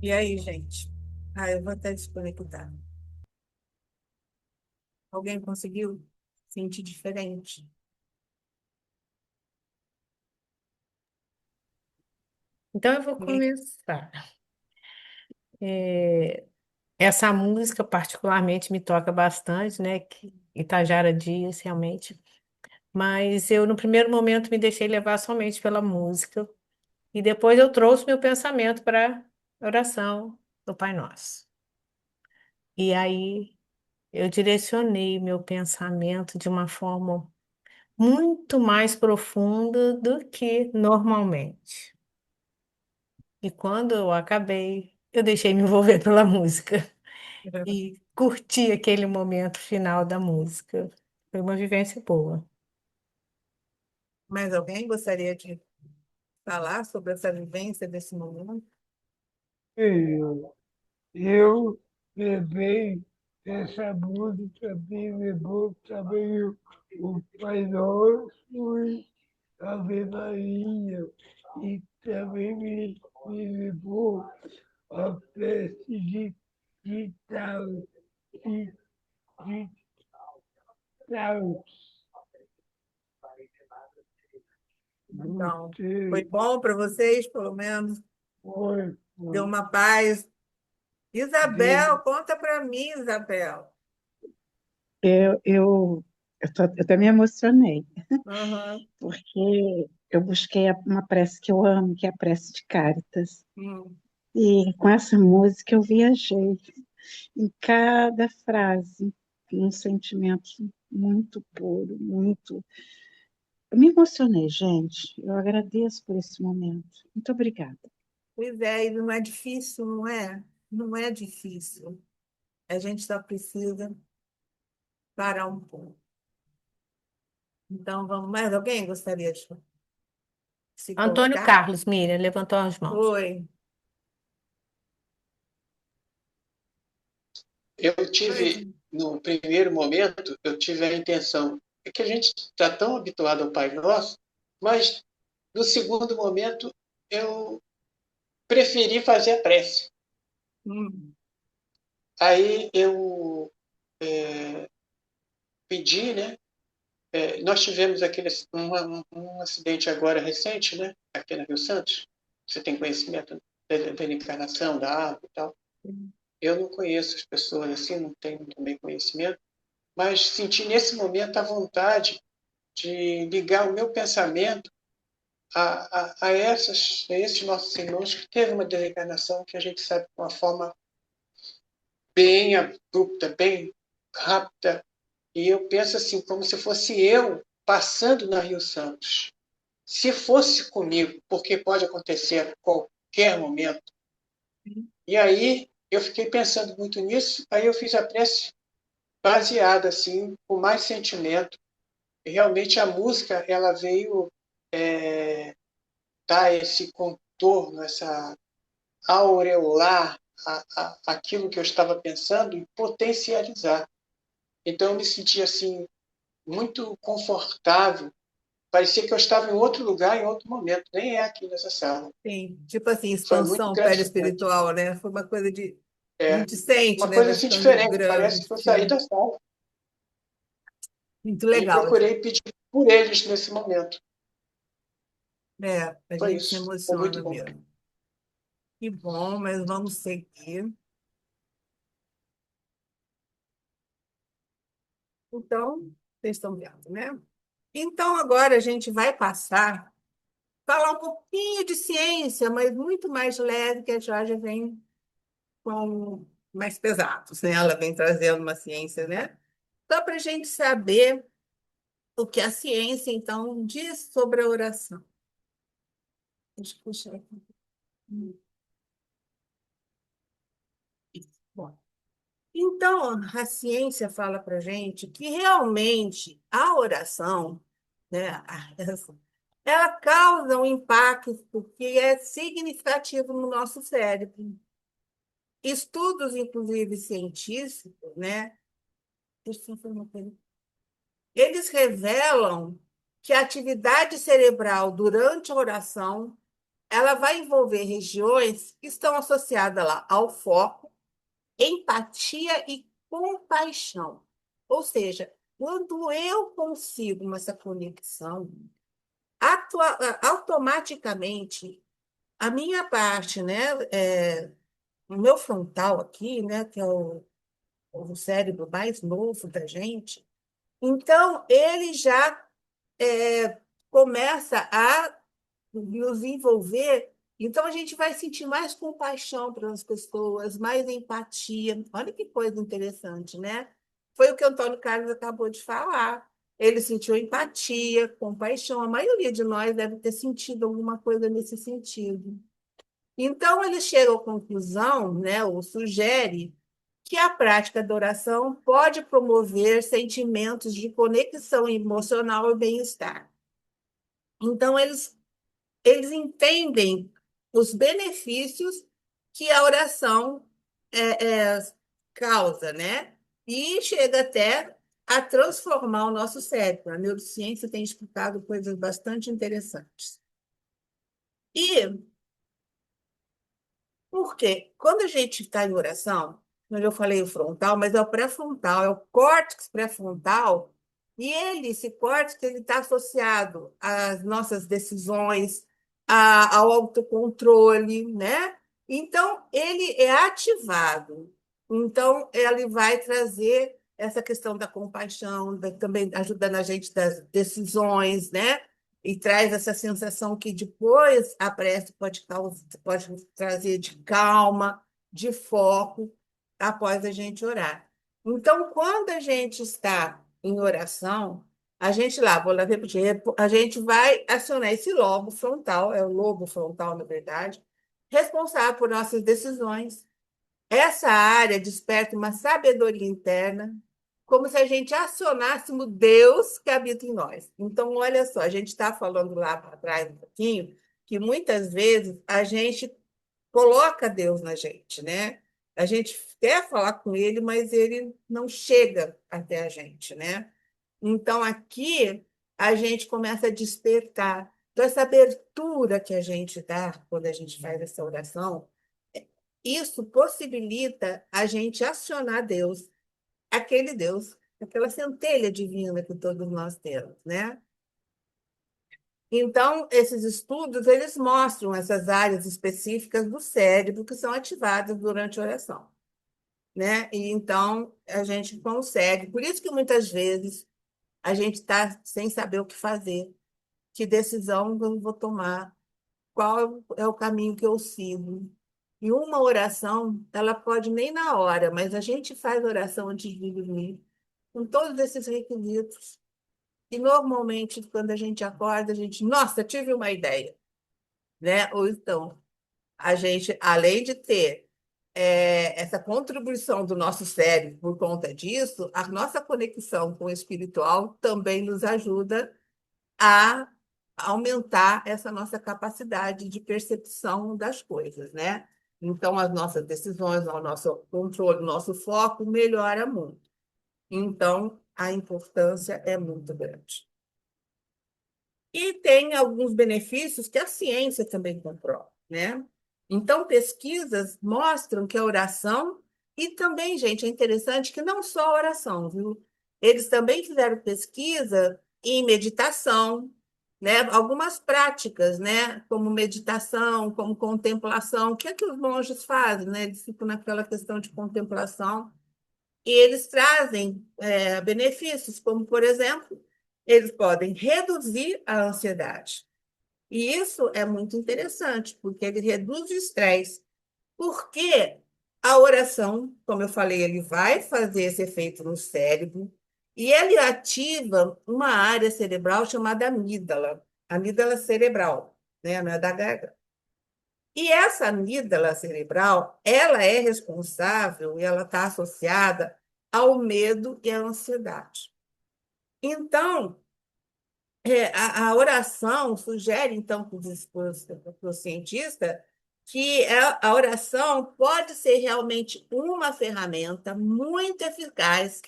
D: E aí, gente? Ah, eu vou até desconectar. Alguém conseguiu sentir diferente?
B: Então eu vou
D: Ninguém?
B: começar. Essa música particularmente me toca bastante, né? Que Itajara Dias, realmente. Mas eu, no primeiro momento, me deixei levar somente pela música. E depois eu trouxe meu pensamento para a oração do Pai Nosso. E aí eu direcionei meu pensamento de uma forma muito mais profunda do que normalmente. E quando eu acabei, eu deixei me envolver pela música e curti aquele momento final da música. Foi uma vivência boa.
D: Mais alguém gostaria de falar sobre essa vivência desse momento?
A: Eu levei essa música, me levou também o Pai Nosso e a Ave Maria, e também me levou a festa de tal, de tal.
D: Então,
A: Você
D: foi bom para vocês, pelo menos?
A: foi,
D: Deu uma paz?
A: deu,
D: Isabel, conta para mim, Isabel.
G: Eu até me emocionei,
D: Aham.
G: porque eu busquei uma prece que eu amo, que é a prece de Cáritas.
D: Hum.
G: E com essa música eu viajei em cada frase, um sentimento muito puro, muito. Eu me emocionei, gente. Eu agradeço por esse momento. Muito obrigada.
D: Pois é, e não é difícil, não é? Não é difícil. A gente só precisa parar um pouco. Então, vamos mais? Alguém gostaria de se
B: Antônio
D: colocar?
B: Carlos, Miriam, levantou as mãos.
D: Oi.
F: Eu
D: Pois
F: tive, no primeiro momento, eu tive a intenção, é que a gente está tão habituado ao Pai Nosso, mas no segundo momento eu preferi fazer a prece.
D: hum,
F: Aí eu pedi, né? Nós tivemos um acidente agora recente, né? Aqui na Rio Santos. Você tem conhecimento da encarnação, da água e tal. Eu não conheço as pessoas assim, não tenho também conhecimento, mas senti nesse momento a vontade de ligar o meu pensamento a esses nossos irmãos que teve uma desencarnação que a gente sabe de uma forma bem abrupta, bem rápida. E eu penso assim, como se fosse eu passando na Rio Santos. Se fosse comigo, porque pode acontecer a qualquer momento. E aí eu fiquei pensando muito nisso, aí eu fiz a prece baseada assim, com mais sentimento. E realmente a música ela veio dar esse contorno, essa aureolar aquilo que eu estava pensando e potencializar. Então eu me senti assim muito confortável. Parecia que eu estava em outro lugar, em outro momento. Nem é aqui nessa sala.
D: sim, tipo assim,
F: Foi muito
D: expansão
F: gratificante.
D: perispiritual, né? Foi uma coisa de. A
F: É
D: gente sente,
F: uma
D: né?
F: coisa
D: Vai
F: assim
D: ficando
F: diferente. Parece
D: grande.
F: que eu saí
D: Sim,
F: da sala
D: muito
F: e
D: legal.
F: procurei pedir por eles nesse momento.
D: É, a
F: Foi
D: gente se
F: isso. Foi muito
D: emociona
F: bom.
D: mesmo. Que bom, mas vamos seguir. Então, vocês estão vendo, né? Então, agora a gente vai passar, falar um pouquinho de ciência, mas muito mais leve, que a Georgia vem com mais pesados, né? Ela vem trazendo uma ciência, né? Só para a gente saber o que a ciência, então, diz sobre a oração. Deixa eu puxar aqui. Isso. Bom, então, a ciência fala para a gente que realmente a oração, né, ela causa um impacto que é significativo no nosso cérebro. Estudos, inclusive científicos, né, deixa eu falar uma coisa. Eles revelam que a atividade cerebral durante a oração ela vai envolver regiões que estão associadas lá ao foco, empatia e compaixão. Ou seja, quando eu consigo essa conexão, automaticamente a minha parte, né, o meu frontal aqui, né, que é o cérebro mais novo da gente, então ele já começa a nos envolver. Então a gente vai sentir mais compaixão pelas pessoas, mais empatia. Olha que coisa interessante, né? Foi o que o Antônio Carlos acabou de falar. Ele sentiu empatia, compaixão. A maioria de nós deve ter sentido alguma coisa nesse sentido. Então, ele chega à conclusão, né, ou sugere, que a prática da oração pode promover sentimentos de conexão emocional e bem-estar. Então, eles entendem os benefícios que a oração causa, né? E chega até a transformar o nosso cérebro. A neurociência tem explicado coisas bastante interessantes. E por quê? Quando a gente está em oração, como eu falei o frontal, mas é o pré-frontal, é o córtex pré-frontal, e esse córtex, ele está associado às nossas decisões, ao autocontrole, né? Então, ele é ativado. Então, ele vai trazer essa questão da compaixão, também ajudando a gente das decisões, né? E traz essa sensação que depois a prece pode trazer de calma, de foco, após a gente orar. Então, quando a gente está em oração, a gente lá, vou lá repetir, a gente vai acionar esse lobo frontal, é o lobo frontal, na verdade, responsável por nossas decisões. Essa área desperta uma sabedoria interna, como se a gente acionássemos Deus que habita em nós. Então, olha só, a gente está falando lá para trás um pouquinho, que muitas vezes a gente coloca Deus na gente, né? A gente quer falar com ele, mas ele não chega até a gente, né? Então, aqui a gente começa a despertar. Então, essa abertura que a gente dá quando a gente faz essa oração, isso possibilita a gente acionar Deus, aquele Deus, aquela centelha divina que todos nós temos, né? Então, esses estudos, eles mostram essas áreas específicas do cérebro que são ativadas durante a oração, né? E então, a gente consegue. Por isso que muitas vezes a gente está sem saber o que fazer, que decisão eu vou tomar, qual é o caminho que eu sigo. E uma oração, ela pode nem na hora, mas a gente faz oração antes de dormir, com todos esses requisitos. E normalmente, quando a gente acorda, a gente, nossa, tive uma ideia, né? Ou então, a gente, além de ter essa contribuição do nosso cérebro por conta disso, a nossa conexão com o espiritual também nos ajuda a aumentar essa nossa capacidade de percepção das coisas, né? Então, as nossas decisões, o nosso controle, o nosso foco melhora muito. Então, a importância é muito grande. E tem alguns benefícios que a ciência também comprova, né? Então, pesquisas mostram que a oração, e também, gente, é interessante que não só a oração, viu? Eles também fizeram pesquisa em meditação, né? Algumas práticas, né? Como meditação, como contemplação, que é que os monges fazem, né? Eles ficam naquela questão de contemplação, e eles trazem benefícios, como, por exemplo, eles podem reduzir a ansiedade. E isso é muito interessante, porque ele reduz o estresse. Porque a oração, como eu falei, ele vai fazer esse efeito no cérebro e ele ativa uma área cerebral chamada amígdala cerebral, né? Não é da garganta. E essa amígdala cerebral, ela é responsável e ela está associada ao medo e à ansiedade. Então, a oração sugere, então, para o cientista, que a oração pode ser realmente uma ferramenta muito eficaz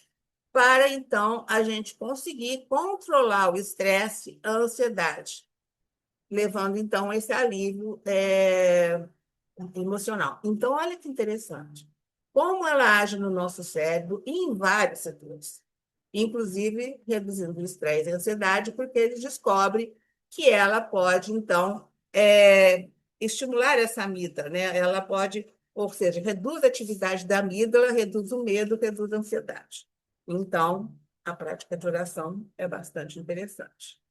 D: para, então, a gente conseguir controlar o estresse, a ansiedade. levando, então, esse alívio emocional. Então, olha que interessante. Como ela age no nosso cérebro e em vários setores, inclusive reduzindo o estresse e a ansiedade, porque eles descobrem que ela pode, então, estimular essa amígdala, né? Ela pode, ou seja, reduz a atividade da amígdala, reduz o medo, reduz a ansiedade. Então, a prática de oração é bastante interessante.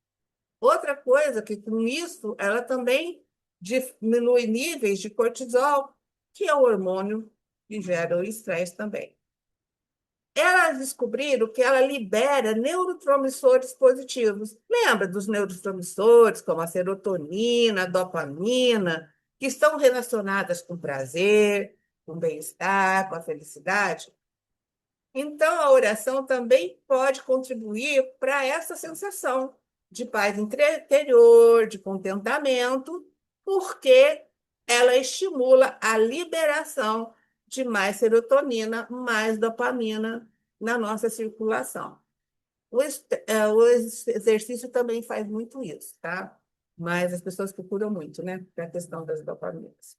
D: Outra coisa que, com isso, ela também diminui níveis de cortisol, que é o hormônio que gera o estresse também. Elas descobriram que ela libera neurotransmissores positivos. Lembra dos neurotransmissores, como a serotonina, a dopamina, que estão relacionadas com prazer, com bem-estar, com a felicidade? Então, a oração também pode contribuir para essa sensação de paz interior, de contentamento, porque ela estimula a liberação de mais serotonina, mais dopamina na nossa circulação. O exercício também faz muito isso, tá? Mas as pessoas procuram muito, né, para a questão das dopaminas.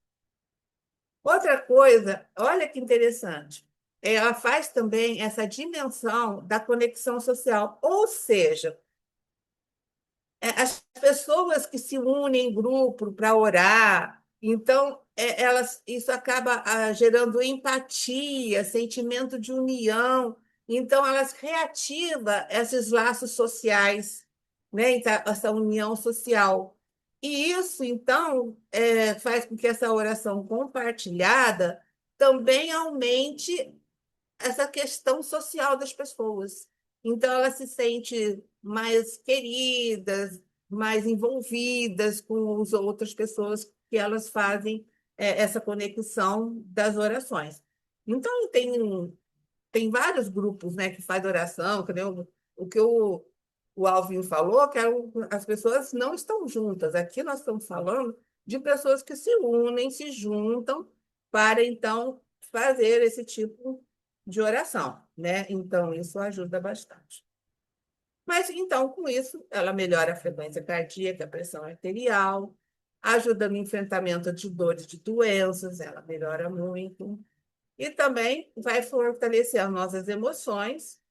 D: Outra coisa, olha que interessante, ela faz também essa dimensão da conexão social, ou seja, as pessoas que se unem em grupo para orar, então isso acaba gerando empatia, sentimento de união, então elas reativam esses laços sociais, né? Então, essa união social. E isso, então, faz com que essa oração compartilhada também aumente essa questão social das pessoas. Então, elas se sentem mais queridas, mais envolvidas com as outras pessoas que elas fazem essa conexão das orações. Então, tem vários grupos, né, que fazem oração, que nem o que o Alvin falou, que as pessoas não estão juntas. Aqui nós estamos falando de pessoas que se unem, se juntam para, então, fazer esse tipo de oração, né? Então, isso ajuda bastante. Mas, então, com isso, ela melhora a frequência cardíaca, a pressão arterial, ajuda no enfrentamento de dores de doenças, ela melhora muito. E também vai fortalecer as nossas emoções,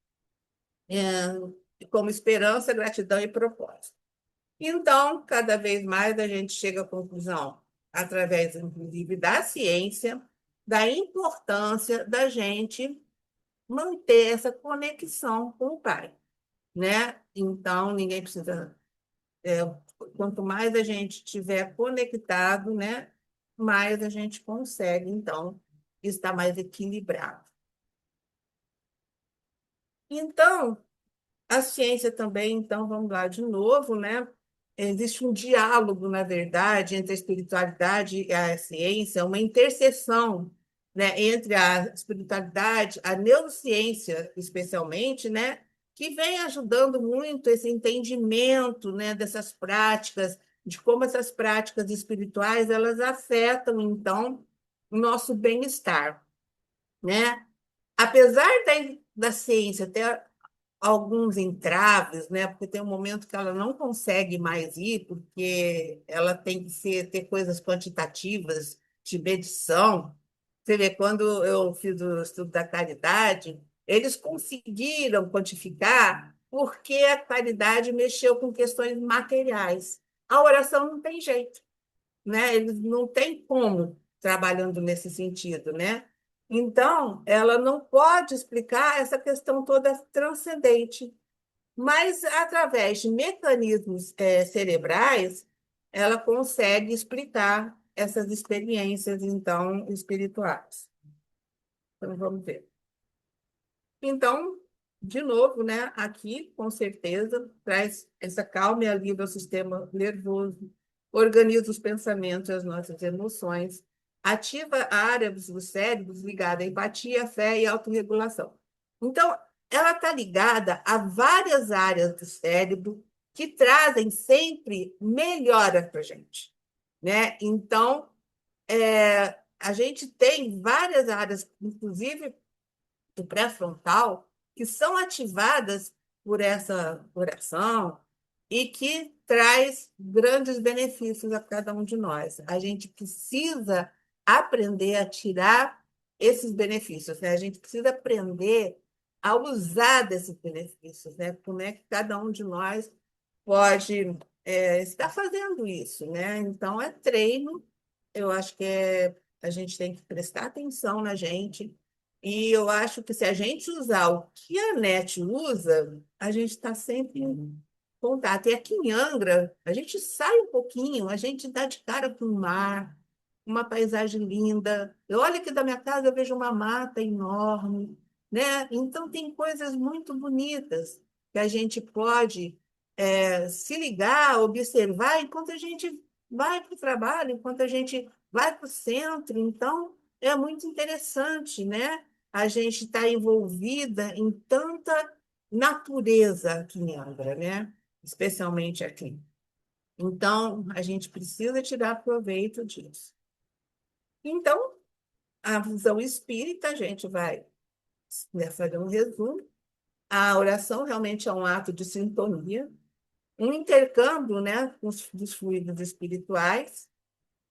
D: como esperança, gratidão e propósito. Então, cada vez mais a gente chega à conclusão, através, inclusive, da ciência, da importância da gente manter essa conexão com o Pai, né? Então, ninguém precisa... quanto mais a gente estiver conectado, né, mais a gente consegue, então, estar mais equilibrado. Então, a ciência também, então, vamos lá de novo, né? Existe um diálogo, na verdade, entre a espiritualidade e a ciência, uma interseção, né, entre a espiritualidade, a neurociência, especialmente, né, que vem ajudando muito esse entendimento, né, dessas práticas, de como essas práticas espirituais elas afetam, então, o nosso bem-estar, né? Apesar da ciência ter alguns entraves, né? Porque tem um momento que ela não consegue mais ir, porque ela tem que ter coisas quantitativas de medição. Você vê, quando eu fiz o estudo da caridade, eles conseguiram quantificar porque a caridade mexeu com questões materiais. A oração não tem jeito, né? Eles não têm como trabalhando nesse sentido, né? Então, ela não pode explicar essa questão toda transcendente, mas através de mecanismos cerebrais, ela consegue explicar essas experiências, então, espirituais. Então, vamos ver. Então, de novo, né, aqui, com certeza, traz essa calma e alívio ao sistema nervoso, organiza os pensamentos e as nossas emoções, ativa áreas do cérebro ligada à empatia, fé e autorregulação. Então, ela está ligada a várias áreas do cérebro que trazem sempre melhora para a gente, né? Então, a gente tem várias áreas, inclusive do pré-frontal, que são ativadas por essa oração, e que traz grandes benefícios a cada um de nós. A gente precisa aprender a tirar esses benefícios, né? A gente precisa aprender a usar desses benefícios, né? Como é que cada um de nós pode estar fazendo isso, né? Então, é treino. Eu acho que a gente tem que prestar atenção na gente. E eu acho que se a gente usar o que a NET usa, a gente está sempre em contato. E aqui em Angra, a gente sai um pouquinho, a gente dá de cara com o mar, uma paisagem linda. Eu olho aqui da minha casa, eu vejo uma mata enorme, né? Então, tem coisas muito bonitas que a gente pode se ligar, observar, enquanto a gente vai para o trabalho, enquanto a gente vai para o centro. Então, é muito interessante, né? A gente está envolvida em tanta natureza aqui em Angra, né? Especialmente aqui. Então, a gente precisa tirar proveito disso. Então, a visão espírita, a gente vai, né, fazer um resumo. A oração realmente é um ato de sintonia, um intercâmbio, né, dos fluidos espirituais,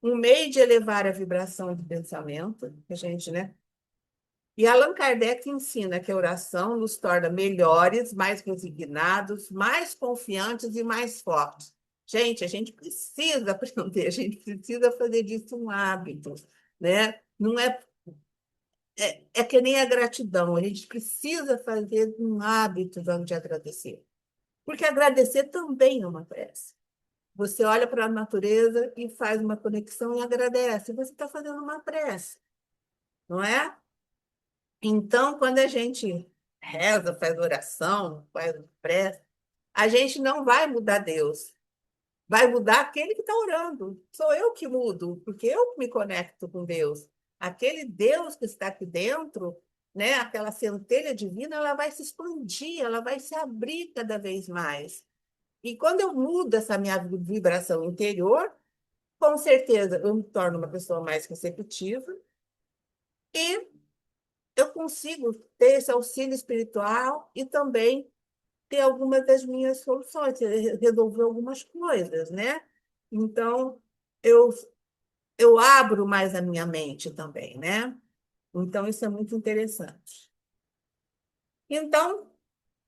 D: um meio de elevar a vibração do pensamento, a gente, né? E Allan Kardec ensina que a oração nos torna melhores, mais resignados, mais confiantes e mais fortes. Gente, a gente precisa aprender, a gente precisa fazer disso um hábito, né? Não é que nem a gratidão, a gente precisa fazer um hábito de agradecer. Porque agradecer também é uma prece. Você olha para a natureza e faz uma conexão e agradece. Você está fazendo uma prece, não é? Então, quando a gente reza, faz oração, faz prece, a gente não vai mudar Deus. Vai mudar aquele que está orando. Sou eu que mudo, porque eu me conecto com Deus. Aquele Deus que está aqui dentro, né, aquela centelha divina, ela vai se expandir, ela vai se abrir cada vez mais. E quando eu mudo essa minha vibração interior, com certeza eu me torno uma pessoa mais receptiva e eu consigo ter esse auxílio espiritual e também ter algumas das minhas soluções, resolver algumas coisas, né? Então, eu, eu abro mais a minha mente também, né? Então, isso é muito interessante. Então,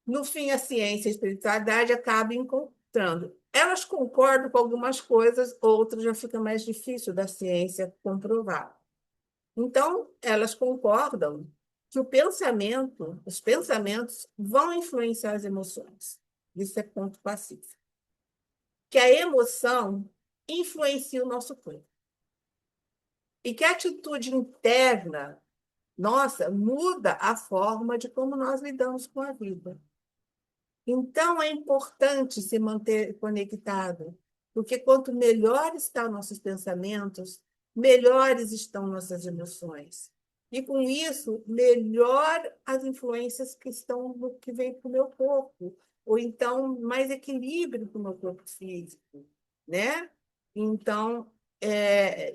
D: no fim, a ciência e a espiritualidade acabam encontrando. Elas concordam com algumas coisas, outras já fica mais difícil da ciência comprovar. Então, elas concordam que os pensamentos vão influenciar as emoções. Isso é ponto pacífico. Que a emoção influencia o nosso corpo. E que a atitude interna nossa muda a forma de como nós lidamos com a vida. Então, é importante se manter conectado, porque quanto melhores estão nossos pensamentos, melhores estão nossas emoções. E, com isso, melhor as influências que estão no que vem para o meu corpo, ou então mais equilíbrio para o meu corpo físico, né? Então,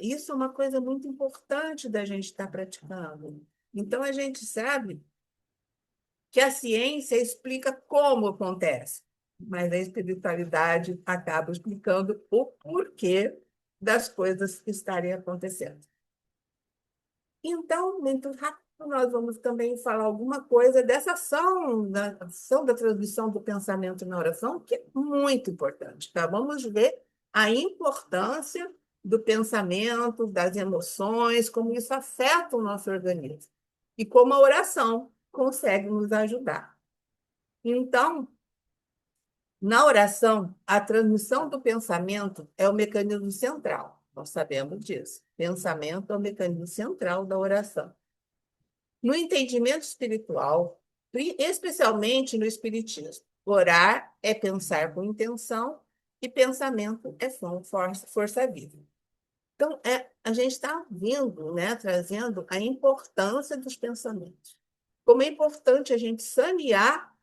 D: isso é uma coisa muito importante da gente estar praticando. Então, a gente sabe que a ciência explica como acontece, mas a espiritualidade acaba explicando o porquê das coisas estarem acontecendo. Então, muito rápido, nós vamos também falar alguma coisa dessa ação da transmissão do pensamento na oração, que é muito importante, tá? Vamos ver a importância do pensamento, das emoções, como isso afeta o nosso organismo e como a oração consegue nos ajudar. Então, na oração, a transmissão do pensamento é o mecanismo central. Nós sabemos disso. Pensamento é o mecanismo central da oração. No entendimento espiritual, especialmente no espiritismo, orar é pensar com intenção e pensamento é força viva. Então, a gente está vindo, né, trazendo a importância dos pensamentos. Como é importante a gente sanear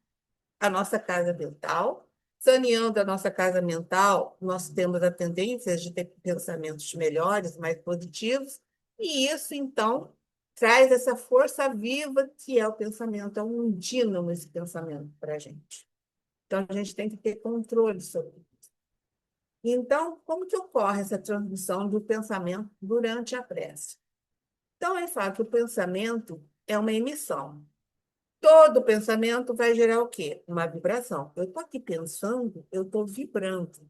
D: a nossa casa mental. Saneando a nossa casa mental, nós temos a tendência de ter pensamentos melhores, mais positivos, e isso, então, traz essa força viva que é o pensamento, é um dínamo esse pensamento para a gente. Então, a gente tem que ter controle sobre isso. Então, como que ocorre essa transmissão do pensamento durante a prece? Então, é fato que o pensamento é uma emissão. Todo pensamento vai gerar o quê? Uma vibração. Eu estou aqui pensando, eu estou vibrando.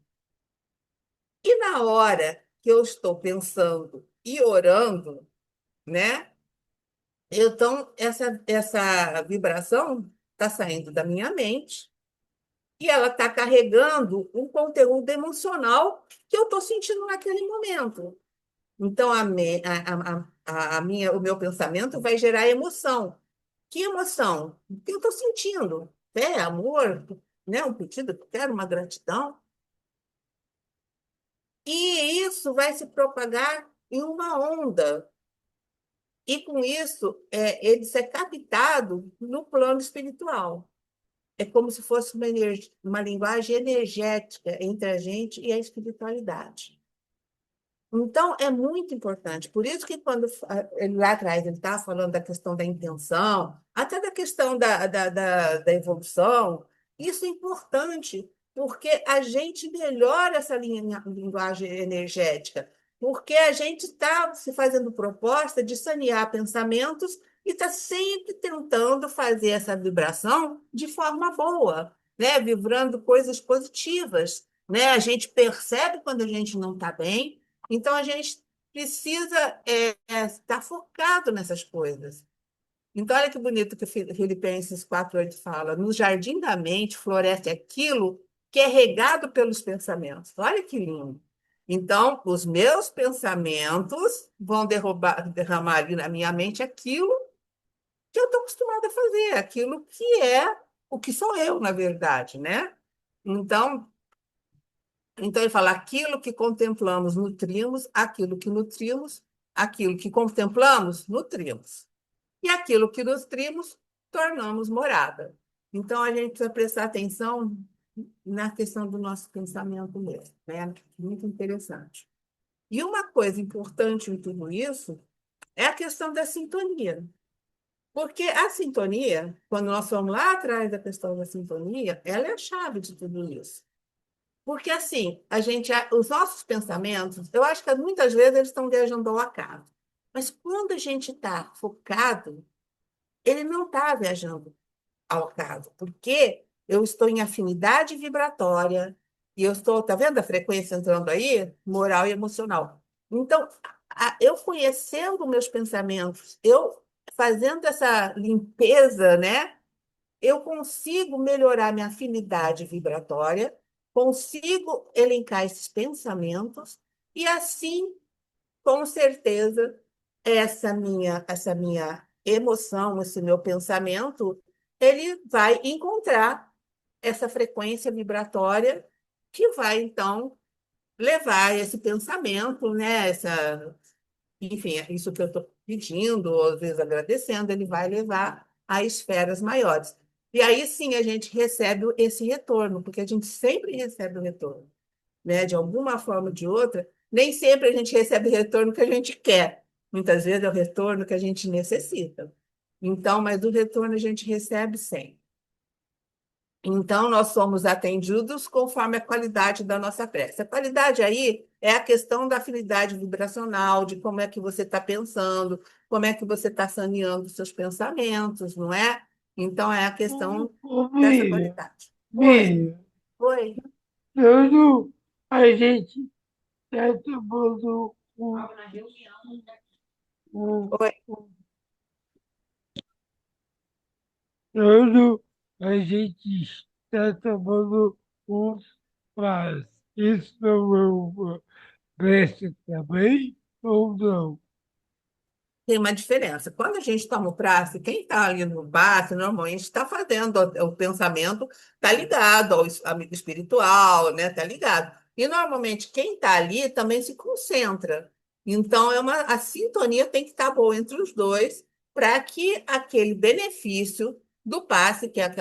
D: E na hora que eu estou pensando e orando, né? Então, essa vibração está saindo da minha mente e ela está carregando um conteúdo emocional que eu estou sentindo naquele momento. Então, o meu pensamento vai gerar emoção. Que emoção? O que eu estou sentindo? Fé, amor, né? Um pedido que eu quero, uma gratidão. E isso vai se propagar em uma onda. E com isso, ele ser captado no plano espiritual. É como se fosse uma linguagem energética entre a gente e a espiritualidade. Então, é muito importante. Por isso que quando lá atrás ele estava falando da questão da intenção, até da questão da evolução, isso é importante, porque a gente melhora essa linguagem energética, porque a gente está se fazendo proposta de sanear pensamentos e está sempre tentando fazer essa vibração de forma boa, né? Vibrando coisas positivas. Né? A gente percebe quando a gente não está bem, então, a gente precisa estar focado nessas coisas. Então, olha que bonito que Filipenses 4:8 fala: no jardim da mente floresce aquilo que é regado pelos pensamentos. Olha que lindo. Então, os meus pensamentos vão derramar ali na minha mente aquilo que eu estou acostumada a fazer, aquilo que é o que sou eu, na verdade, né? Então, ele fala: aquilo que contemplamos, nutrimos, aquilo que contemplamos, nutrimos. E aquilo que nutrimos, tornamos morada. Então, a gente precisa prestar atenção na questão do nosso pensamento mesmo, né? Muito interessante. E uma coisa importante em tudo isso é a questão da sintonia. Porque a sintonia, quando nós fomos lá atrás da questão da sintonia, ela é a chave de tudo isso. Porque, assim, os nossos pensamentos, eu acho que muitas vezes eles estão viajando ao acaso. Mas quando a gente está focado, ele não está viajando ao acaso, porque eu estou em afinidade vibratória e eu estou, tá vendo a frequência entrando aí? Moral e emocional. Então, eu conhecendo meus pensamentos, eu fazendo essa limpeza, né? Eu consigo melhorar minha afinidade vibratória, consigo elencar esses pensamentos, e assim, com certeza, essa minha emoção, esse meu pensamento, ele vai encontrar essa frequência vibratória que vai, então, levar esse pensamento, né? Enfim, é isso que eu estou pedindo, ou às vezes agradecendo, ele vai levar a esferas maiores. E aí sim a gente recebe esse retorno, porque a gente sempre recebe o retorno, né? De alguma forma ou de outra, nem sempre a gente recebe o retorno que a gente quer. Muitas vezes é o retorno que a gente necessita. Então, mas o retorno a gente recebe sempre. Então, nós somos atendidos conforme a qualidade da nossa prece. A qualidade aí é a questão da afinidade vibracional, de como é que você está pensando, como é que você está saneando os seus pensamentos, não é? Então, é a questão
A: Ô,
D: dessa
A: Miriam,
D: qualidade. Oi,
A: Miriam,
D: oi.
A: tudo a gente está tomando um,
D: Oi.
A: tudo a gente está tomando um passo. Isso não é uma pressa também ou não?
D: Tem uma diferença. Quando a gente toma o prazo, quem está ali no base, normalmente está fazendo o pensamento, está ligado ao amigo espiritual, né? Está ligado. E normalmente quem está ali também se concentra. Então, a sintonia tem que estar boa entre os dois para que aquele benefício do passe, que é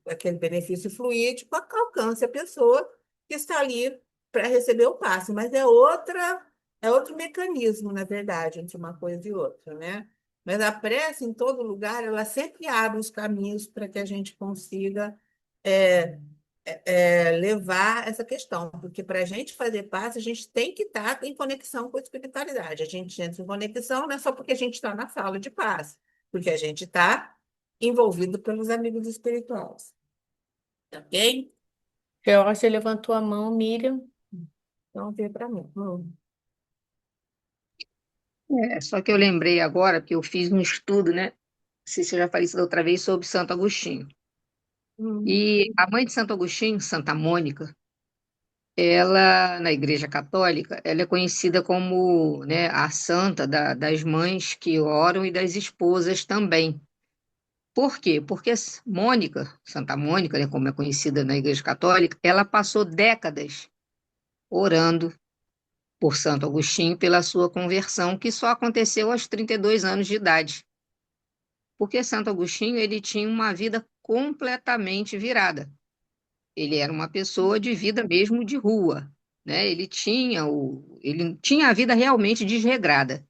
D: aquele benefício fluídico, alcance a pessoa que está ali para receber o passe. Mas é outro mecanismo, na verdade, entre uma coisa e outra, né? Mas a prece, em todo lugar, ela sempre abre os caminhos para que a gente consiga é, levar essa questão, porque para a gente fazer passe, a gente tem que estar em conexão com a espiritualidade. A gente entra em conexão não é só porque a gente está na sala de passe, porque a gente está envolvido pelos amigos espirituais. Ok?
B: Georgia levantou a mão, Miriam.
D: Então, vê para mim.
C: Só que eu lembrei agora, porque eu fiz um estudo, né? Não sei se eu já falei isso da outra vez, sobre Santo Agostinho. E a mãe de Santo Agostinho, Santa Mônica, ela, na Igreja Católica, ela é conhecida como, né, a santa das mães que oram e das esposas também. Por quê? Porque Mônica, Santa Mônica, né, como é conhecida na Igreja Católica, ela passou décadas orando por Santo Agostinho pela sua conversão, que só aconteceu aos 32 anos de idade. Porque Santo Agostinho, ele tinha uma vida completamente virada. Ele era uma pessoa de vida mesmo de rua, né? Ele tinha a vida realmente desregrada.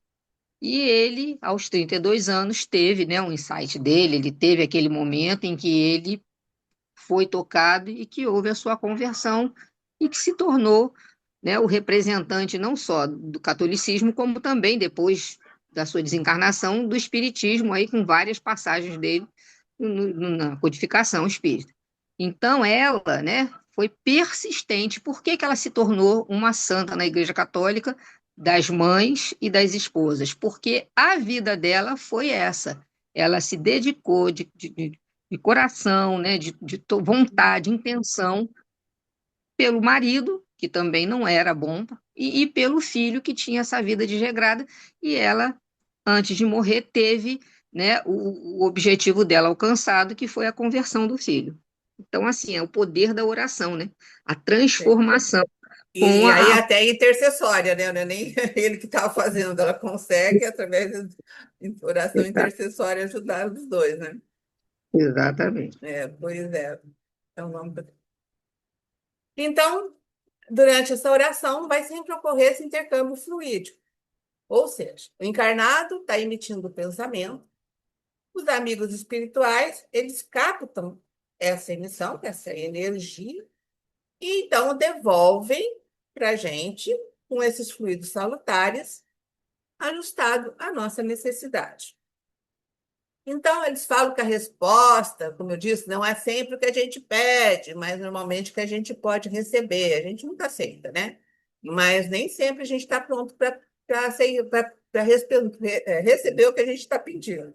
C: E ele, aos 32 anos, teve, né, um insight dele, ele teve aquele momento em que ele foi tocado e que houve a sua conversão e que se tornou, né, o representante não só do catolicismo, como também, depois da sua desencarnação, do espiritismo, aí com várias passagens dele na codificação espírita. Então, ela, né, foi persistente. Por que que ela se tornou uma santa na Igreja Católica das mães e das esposas? Porque a vida dela foi essa. Ela se dedicou de coração, né, de vontade, intenção, pelo marido, que também não era bom, e pelo filho, que tinha essa vida desregrada, e ela, antes de morrer, teve, né, o objetivo dela alcançado, que foi a conversão do filho. Então, assim, é o poder da oração, né? A transformação com
D: E aí até intercessória, né? Não é nem ele que estava fazendo, ela consegue, através da oração intercessória, ajudar os dois, né?
C: Exatamente.
D: Pois é. Então, durante essa oração, vai sempre ocorrer esse intercâmbio fluídico. Ou seja, o encarnado está emitindo o pensamento, os amigos espirituais, eles captam essa emissão, essa energia, e então devolvem para a gente com esses fluidos salutares, ajustado à nossa necessidade. Então, eles falam que a resposta, como eu disse, não é sempre o que a gente pede, mas normalmente o que a gente pode receber. A gente nunca aceita, né? Mas nem sempre a gente está pronto para receber o que a gente está pedindo.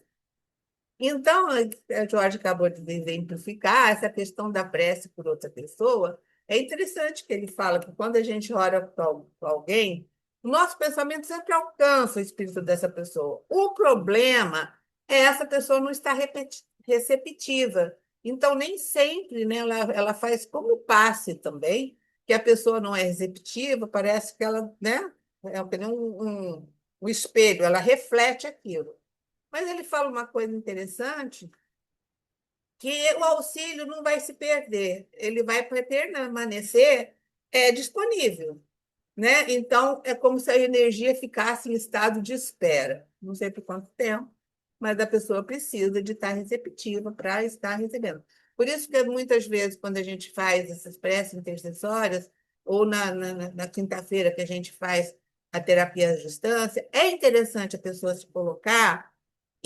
D: Então, a Jorge acabou de exemplificar essa questão da prece por outra pessoa. É interessante que ele fala que quando a gente ora para alguém, o nosso pensamento sempre alcança o espírito dessa pessoa. O problema é essa pessoa não estar receptiva. Então, nem sempre, né, ela faz como passe também, que a pessoa não é receptiva, parece que ela, né, é que nem um espelho, ela reflete aquilo. Mas ele fala uma coisa interessante, que o auxílio não vai se perder, ele vai permanecer disponível, né? Então, é como se a energia ficasse em estado de espera. Não sei por quanto tempo, mas a pessoa precisa de estar receptiva para estar recebendo. Por isso que muitas vezes, quando a gente faz essas preces intercessórias, ou na quinta-feira que a gente faz a terapia à distância, é interessante a pessoa se colocar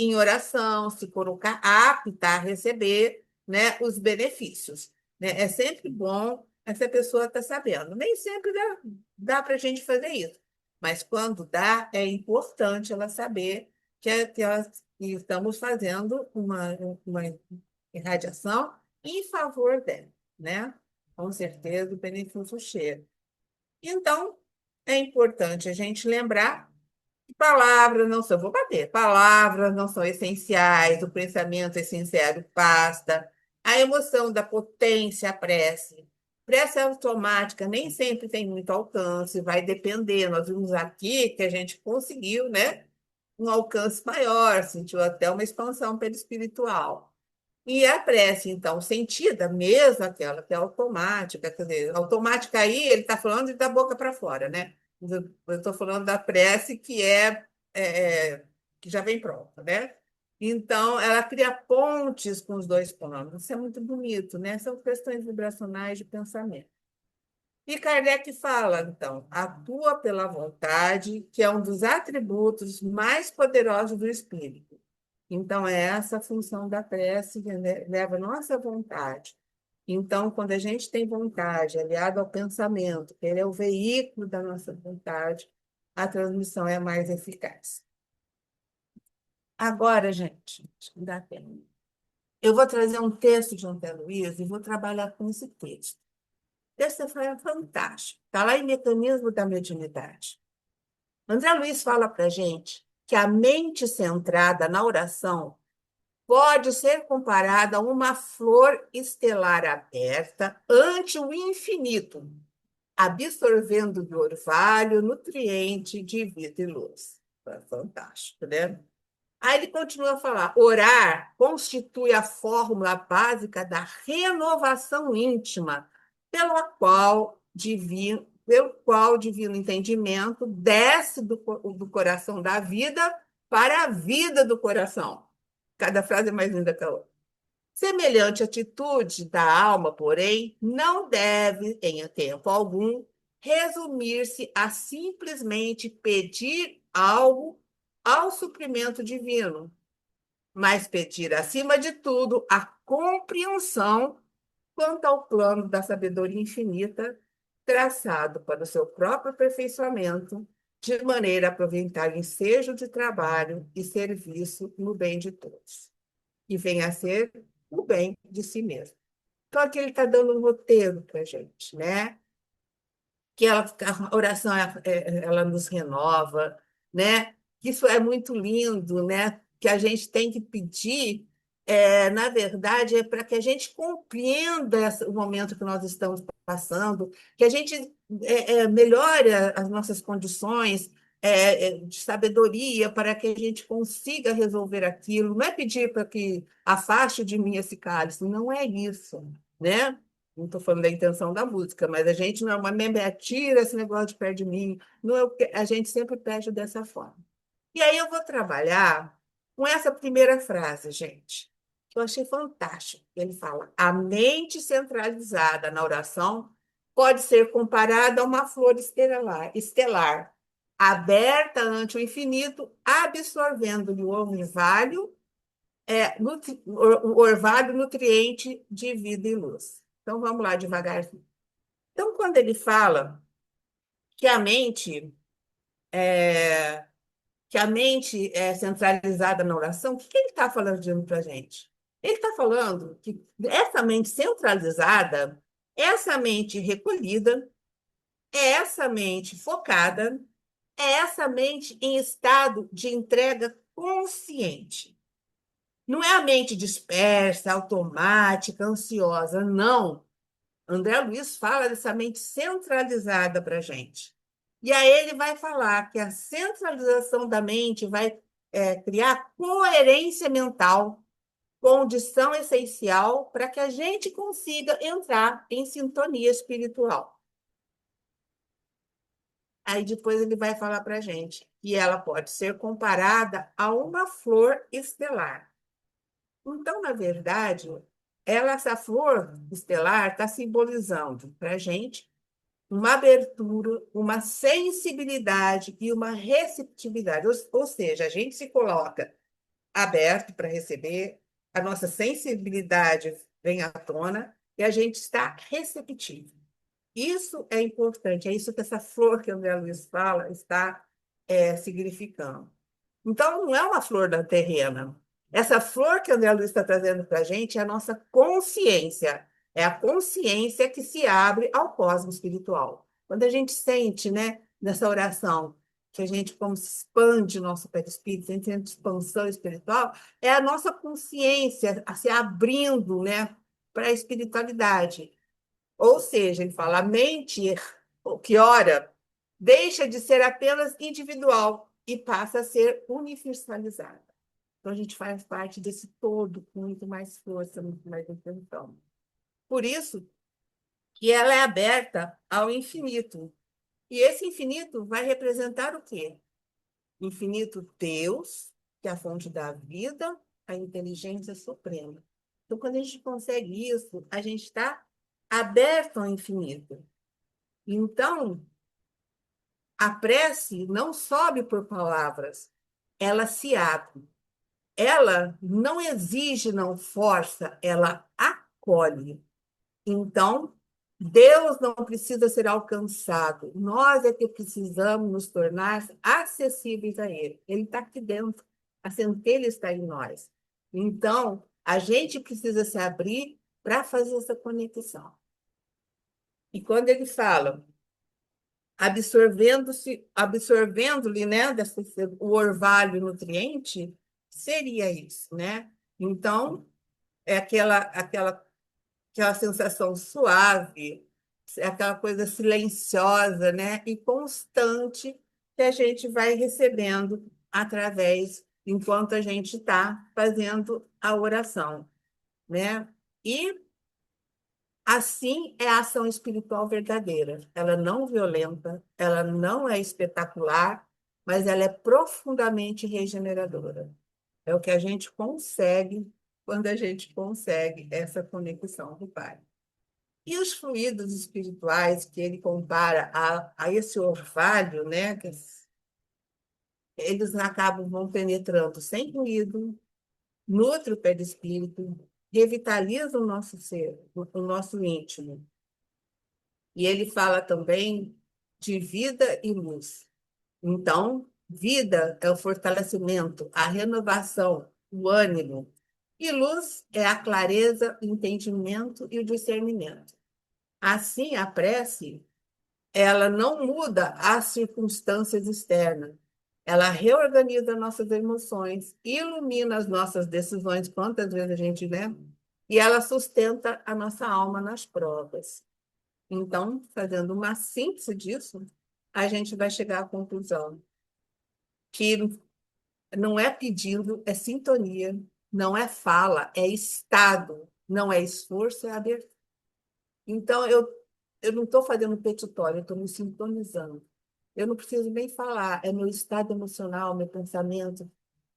D: em oração, se colocar apta a receber, né, os benefícios, né? É sempre bom essa pessoa estar sabendo. Nem sempre dá para a gente fazer isso, mas quando dá, é importante ela saber que estamos fazendo uma irradiação em favor dela, né? Com certeza o benefício chega. Então, é importante a gente lembrar: palavras não são, vou bater, palavras não são essenciais, o pensamento é sincero basta, a emoção da potência, a prece. Prece automática nem sempre tem muito alcance, vai depender. Nós vimos aqui que a gente conseguiu, né, um alcance maior, sentiu até uma expansão espiritual. E a prece, então, sentida, mesmo aquela que é automática, quer dizer, automática aí, ele está falando da boca para fora, né? Eu estou falando da prece que que já vem pronta, né? Então, ela cria pontes com os dois planos. Isso é muito bonito, né? São questões vibracionais de pensamento. E Kardec fala, então, atua pela vontade, que é um dos atributos mais poderosos do espírito. Então, é essa a função da prece, que leva a nossa vontade. Então, quando a gente tem vontade, aliado ao pensamento, que ele é o veículo da nossa vontade, a transmissão é mais eficaz. Agora, gente, acho que dá tempo. Eu vou trazer um texto de André Luiz e vou trabalhar com esse texto. Esse é fantástico. Está lá em Mecanismo da Mediunidade. André Luiz fala para a gente que a mente centrada na oração pode ser comparada a uma flor estelar aberta ante o infinito, absorvendo do orvalho nutriente de vida e luz. É fantástico, né? Aí ele continua a falar: orar constitui a fórmula básica da renovação íntima, pelo qual o divino entendimento desce do coração da vida para a vida do coração. Cada frase é mais linda que a outra. Semelhante atitude da alma, porém, não deve, em tempo algum, resumir-se a simplesmente pedir algo ao suprimento divino, mas pedir, acima de tudo, a compreensão quanto ao plano da sabedoria infinita, traçado para o seu próprio aperfeiçoamento, de maneira a aproveitar o ensejo de trabalho e serviço no bem de todos, e venha a ser o bem de si mesmo. Então, aqui ele está dando um roteiro para a gente, né? Que a oração ela nos renova, né? Isso é muito lindo, né? Que a gente tem que pedir, na verdade, é para que a gente compreenda o momento que nós estamos passando, que a gente melhore as nossas condições de sabedoria para que a gente consiga resolver aquilo. Não é pedir para que afaste de mim esse cálice, não é isso, né? Não estou falando da intenção da música, mas a gente não é uma tira esse negócio de perto de mim. Não é o que a gente sempre pede dessa forma. E aí eu vou trabalhar com essa primeira frase, gente, que eu achei fantástico. Ele fala: a mente centralizada na oração pode ser comparada a uma flor estelar aberta ante o infinito, absorvendo-lhe o orvalho nutriente de vida e luz. Então, vamos lá devagarzinho. Então, quando ele fala que a mente é centralizada na oração, o que ele está falando para a gente? Ele está falando que essa mente centralizada, essa mente recolhida, é essa mente focada, é essa mente em estado de entrega consciente. Não é a mente dispersa, automática, ansiosa, não. André Luiz fala dessa mente centralizada para a gente. E aí ele vai falar que a centralização da mente vai criar coerência mental, condição essencial para que a gente consiga entrar em sintonia espiritual. Aí depois ele vai falar para a gente que ela pode ser comparada a uma flor estelar. Então, na verdade, essa flor estelar está simbolizando para a gente uma abertura, uma sensibilidade e uma receptividade. Ou seja, a gente se coloca aberto para receber, a nossa sensibilidade vem à tona e a gente está receptivo. Isso é importante, é isso que essa flor que o André Luiz fala está significando. Então, não é uma flor da terrena. Essa flor que o André Luiz está trazendo para a gente é a nossa consciência. É a consciência que se abre ao cosmos espiritual. Quando a gente sente, né, nessa oração, que a gente como se expande nosso perispírito, entra em expansão espiritual, é a nossa consciência se abrindo, né, para a espiritualidade. Ou seja, ele fala, a mente que ora deixa de ser apenas individual e passa a ser universalizada. Então, a gente faz parte desse todo com muito mais força, muito mais intenção. Por isso que ela é aberta ao infinito. E esse infinito vai representar o quê? Infinito Deus, que é a fonte da vida, a inteligência suprema. Então, quando a gente consegue isso, a gente está aberto ao infinito. Então, a prece não sobe por palavras, ela se abre. Ela não exige, não força, ela acolhe. Então, Deus não precisa ser alcançado. Nós é que precisamos nos tornar acessíveis a Ele. Ele está aqui dentro. A centelha está em nós. Então, a gente precisa se abrir para fazer essa conexão. E quando ele fala, absorvendo-lhe, né, o orvalho nutriente, seria isso, né? Então, é aquela sensação suave, aquela coisa silenciosa, né? E constante que a gente vai recebendo enquanto a gente está fazendo a oração, né? E assim é a ação espiritual verdadeira. Ela não violenta, ela não é espetacular, mas ela é profundamente regeneradora. É o que a gente consegue quando a gente consegue essa conexão do Pai. E os fluidos espirituais que ele compara a esse orvalho, né, que eles vão penetrando sem ruído, nutre o perispírito, revitaliza o nosso ser, o nosso íntimo. E ele fala também de vida e luz. Então, vida é o fortalecimento, a renovação, o ânimo. E luz é a clareza, o entendimento e o discernimento. Assim, a prece, ela não muda as circunstâncias externas. Ela reorganiza nossas emoções, ilumina as nossas decisões, quantas vezes a gente, né? E ela sustenta a nossa alma nas provas. Então, fazendo uma síntese disso, a gente vai chegar à conclusão que não é pedido, é sintonia, não é fala, é estado, não é esforço, é abertura. Então, eu não estou fazendo petitório, eu estou me sintonizando. Eu não preciso nem falar, é meu estado emocional, meu pensamento,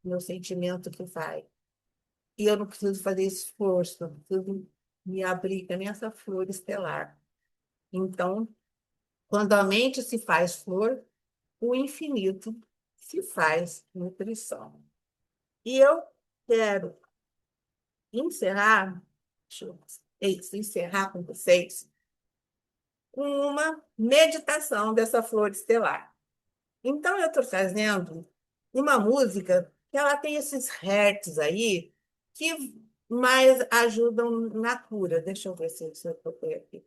D: meu sentimento que vai. E eu não preciso fazer esforço, não preciso me abrir, que nem essa flor estelar. Então, quando a mente se faz flor, o infinito se faz nutrição. E eu quero encerrar com vocês com uma meditação dessa flor estelar. Então, eu estou trazendo uma música que ela tem esses hertz aí que mais ajudam na cura. Deixa eu ver se eu toquei aqui.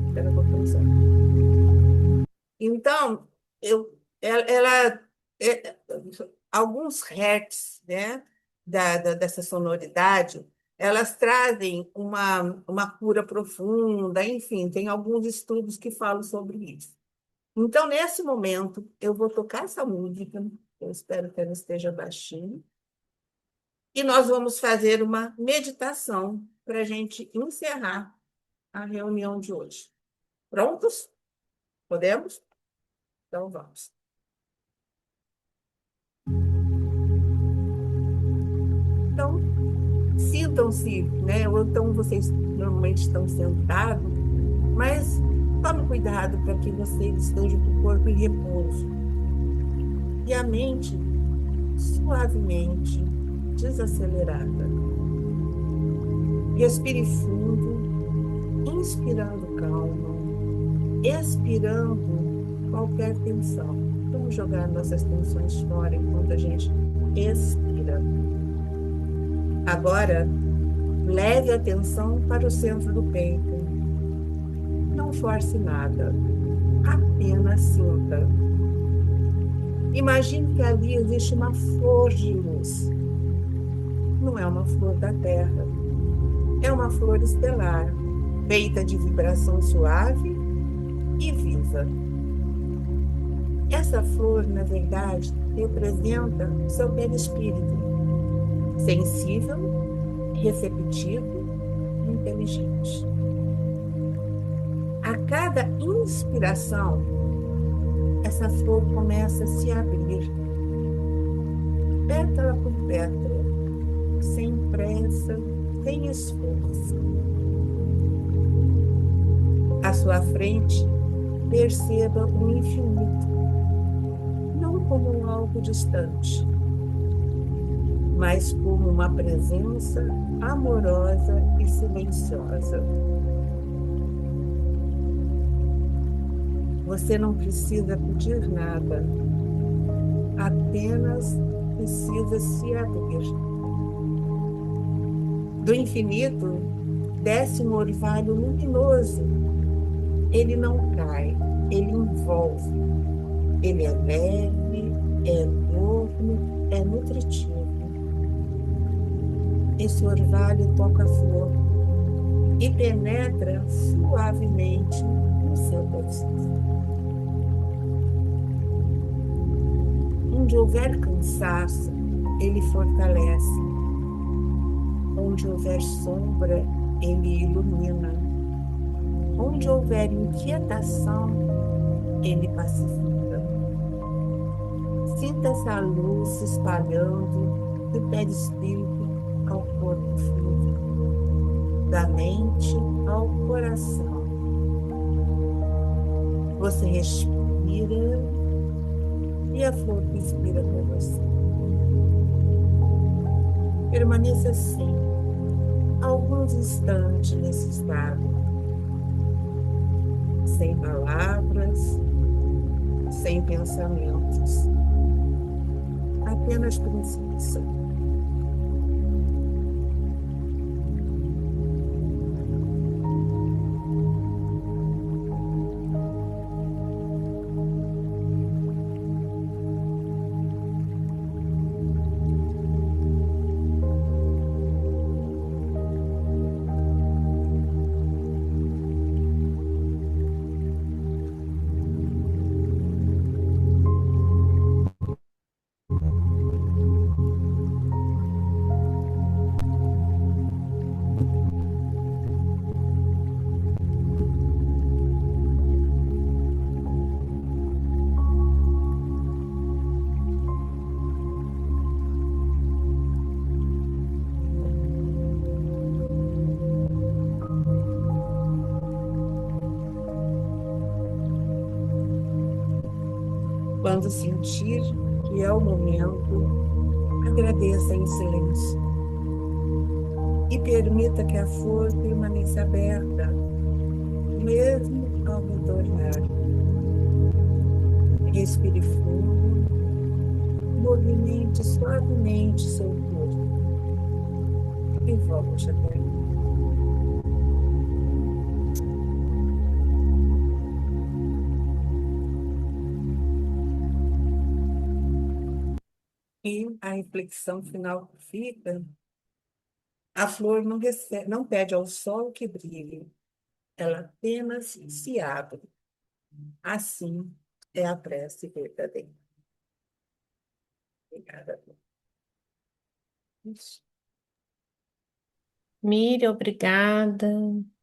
D: Espera um pouquinho. Então, alguns hertz, né, dessa sonoridade, elas trazem uma cura profunda, enfim, tem alguns estudos que falam sobre isso. Então, nesse momento, eu vou tocar essa música, eu espero que ela esteja baixinho, e nós vamos fazer uma meditação para a gente encerrar a reunião de hoje. Prontos? Podemos? Então, vamos. Então, sintam-se, né? Ou então vocês normalmente estão sentados, mas tome cuidado para que vocês estejam com o corpo em repouso. E a mente suavemente desacelerada. Respire fundo, inspirando calma, expirando qualquer tensão. Vamos jogar nossas tensões fora enquanto a gente expira. Agora, leve a atenção para o centro do peito. Não force nada, apenas sinta. Imagine que ali existe uma flor de luz. Não é uma flor da terra, é uma flor estelar, feita de vibração suave e viva. Essa flor, na verdade, representa seu perispírito, sensível, receptivo e inteligente. A cada inspiração, essa flor começa a se abrir, pétala por pétala, sem pressa, sem esforço. À sua frente, perceba o infinito, não como algo distante, mas como uma presença amorosa e silenciosa. Você não precisa pedir nada, apenas precisa se abrir. Do infinito desce um orvalho luminoso. Ele não cai, ele envolve. Ele é leve, é morno, é nutritivo. Esse orvalho toca a flor e penetra suavemente no seu coração. Onde houver cansaço, ele fortalece. Onde houver sombra, ele ilumina. Onde houver inquietação, ele pacifica. Sinta essa luz se espalhando do perispírito ao corpo físico, da mente ao coração. Você respira e a flor respira por você. Permaneça assim, alguns instantes nesse estado, sem palavras, sem pensamentos, apenas presença. Quando sentir que é o momento, agradeça em silêncio e permita que a flor permaneça aberta, mesmo ao retornar. Respire fundo, movimente suavemente seu corpo e volte a terra. E a reflexão final que fica: a flor não pede ao sol que brilhe, ela apenas se abre. Assim é a prece verdadeira. Obrigada. Isso.
B: Miriam, obrigada.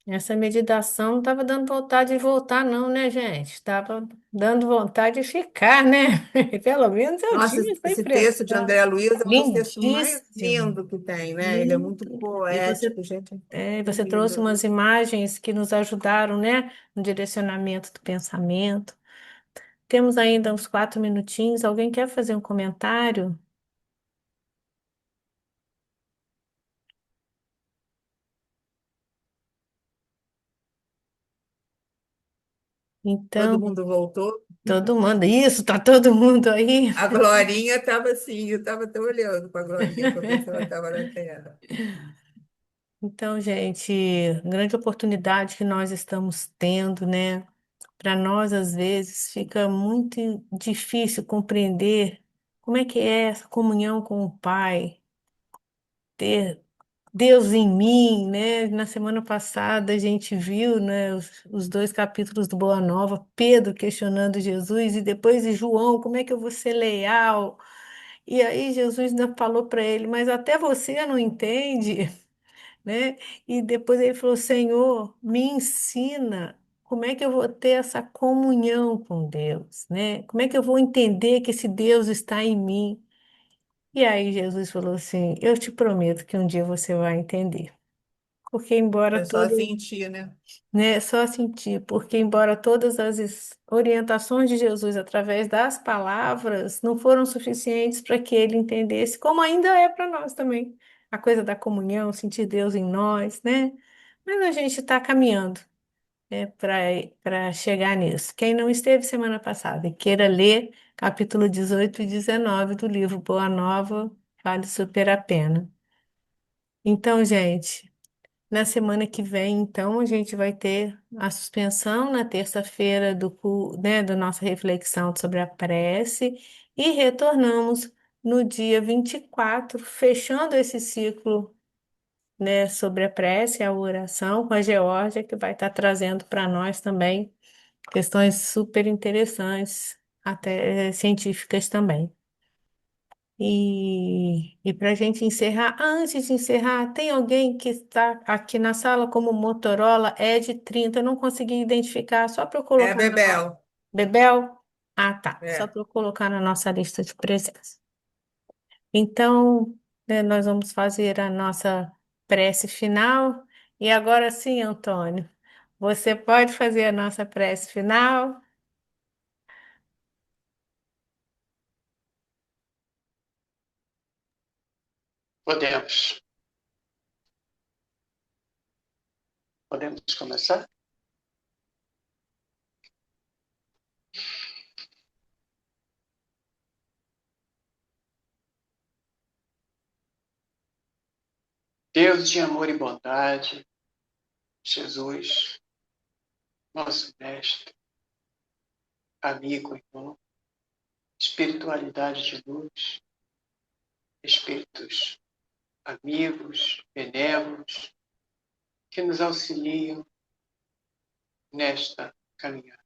B: Essa meditação não estava dando vontade de voltar, não, né, gente? Estava dando vontade de ficar, né? Pelo menos eu
D: Nossa,
B: tive essa
D: esse texto de
B: impressão.
D: André Luiz é um dos textos mais
B: Lindíssimo.
D: lindos que tem, né? Ele é muito
B: Lindo. E você,
D: poético, gente.
B: você
D: Muito
B: trouxe
D: lindo.
B: umas imagens que nos ajudaram, né, no direcionamento do pensamento. Temos ainda uns 4 minutinhos. Alguém quer fazer um comentário?
D: Todo
B: Então,
D: mundo voltou.
B: todo mundo. Isso, tá todo mundo aí.
D: A Glorinha estava assim, eu estava até olhando para a Glorinha para ver se ela estava na tela.
B: Então, gente, grande oportunidade que nós estamos tendo, né? Para nós, às vezes, fica muito difícil compreender como é que é essa comunhão com o Pai, ter Deus em mim, né? Na semana passada a gente viu, né, os 2 capítulos do Boa Nova, Pedro questionando Jesus e depois de João, como é que eu vou ser leal? E aí Jesus ainda falou para ele, mas até você não entende, né? E depois ele falou, Senhor, me ensina como é que eu vou ter essa comunhão com Deus, né? Como é que eu vou entender que esse Deus está em mim? E aí Jesus falou assim: Eu te prometo que um dia você vai entender. Porque embora
D: É só
B: todas,
D: sentir, né?
B: né, só sentir, porque embora todas as orientações de Jesus através das palavras não foram suficientes para que ele entendesse, como ainda é para nós também, a coisa da comunhão, sentir Deus em nós, né? Mas a gente está caminhando, né, para chegar nisso. Quem não esteve semana passada e queira ler capítulo 18 e 19 do livro Boa Nova, vale super a pena. Então, gente. Na semana que vem, então, a gente vai ter a suspensão na terça-feira né, da nossa reflexão sobre a prece e retornamos no dia 24, fechando esse ciclo, né, sobre a prece e a oração com a Geórgia, que vai estar trazendo para nós também questões super interessantes, até científicas também. E para a gente encerrar, antes de encerrar, tem alguém que está aqui na sala como Motorola Edge 30? Eu não consegui identificar, só para eu
D: É,
B: colocar na nossa.
D: Bebel.
B: Bebel? Ah, tá. Só
D: É.
B: para eu colocar na nossa lista de presença. Então, né, nós vamos fazer a nossa prece final. E agora sim, Antônio, você pode fazer a nossa prece final?
F: Podemos. Podemos começar? Deus de amor e bondade, Jesus, nosso mestre, amigo, irmão, espiritualidade de luz, espíritos amigos, benévolos, que nos auxiliam nesta caminhada.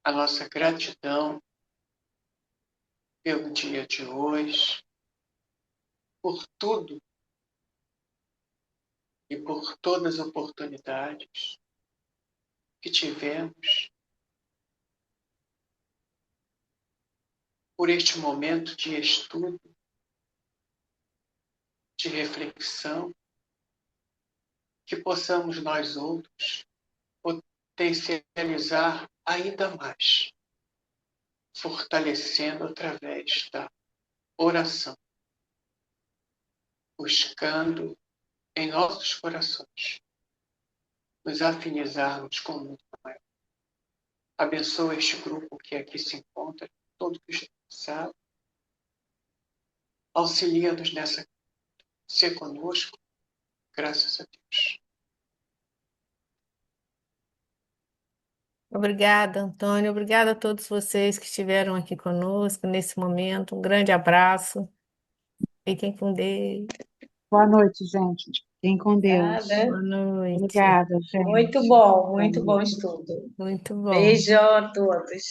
F: A nossa gratidão pelo dia de hoje, por tudo e por todas as oportunidades que tivemos, por este momento de estudo, de reflexão, que possamos nós outros potencializar ainda mais, fortalecendo através da oração, buscando em nossos corações nos afinizarmos com o mundo maior. Abençoa este grupo que aqui se encontra, todo que está necessário. Auxilia-nos nessa, ser conosco, graças a Deus.
B: Obrigada, Antônio. Obrigada a todos vocês que estiveram aqui conosco nesse momento. Um grande abraço. Fiquem com Deus.
G: Boa noite, gente. Fiquem com Deus.
B: Boa noite.
G: Obrigada,
J: Muito
G: gente.
J: bom,
G: Boa
J: muito bom
G: noite.
J: estudo.
B: Muito bom.
J: Beijo a todos.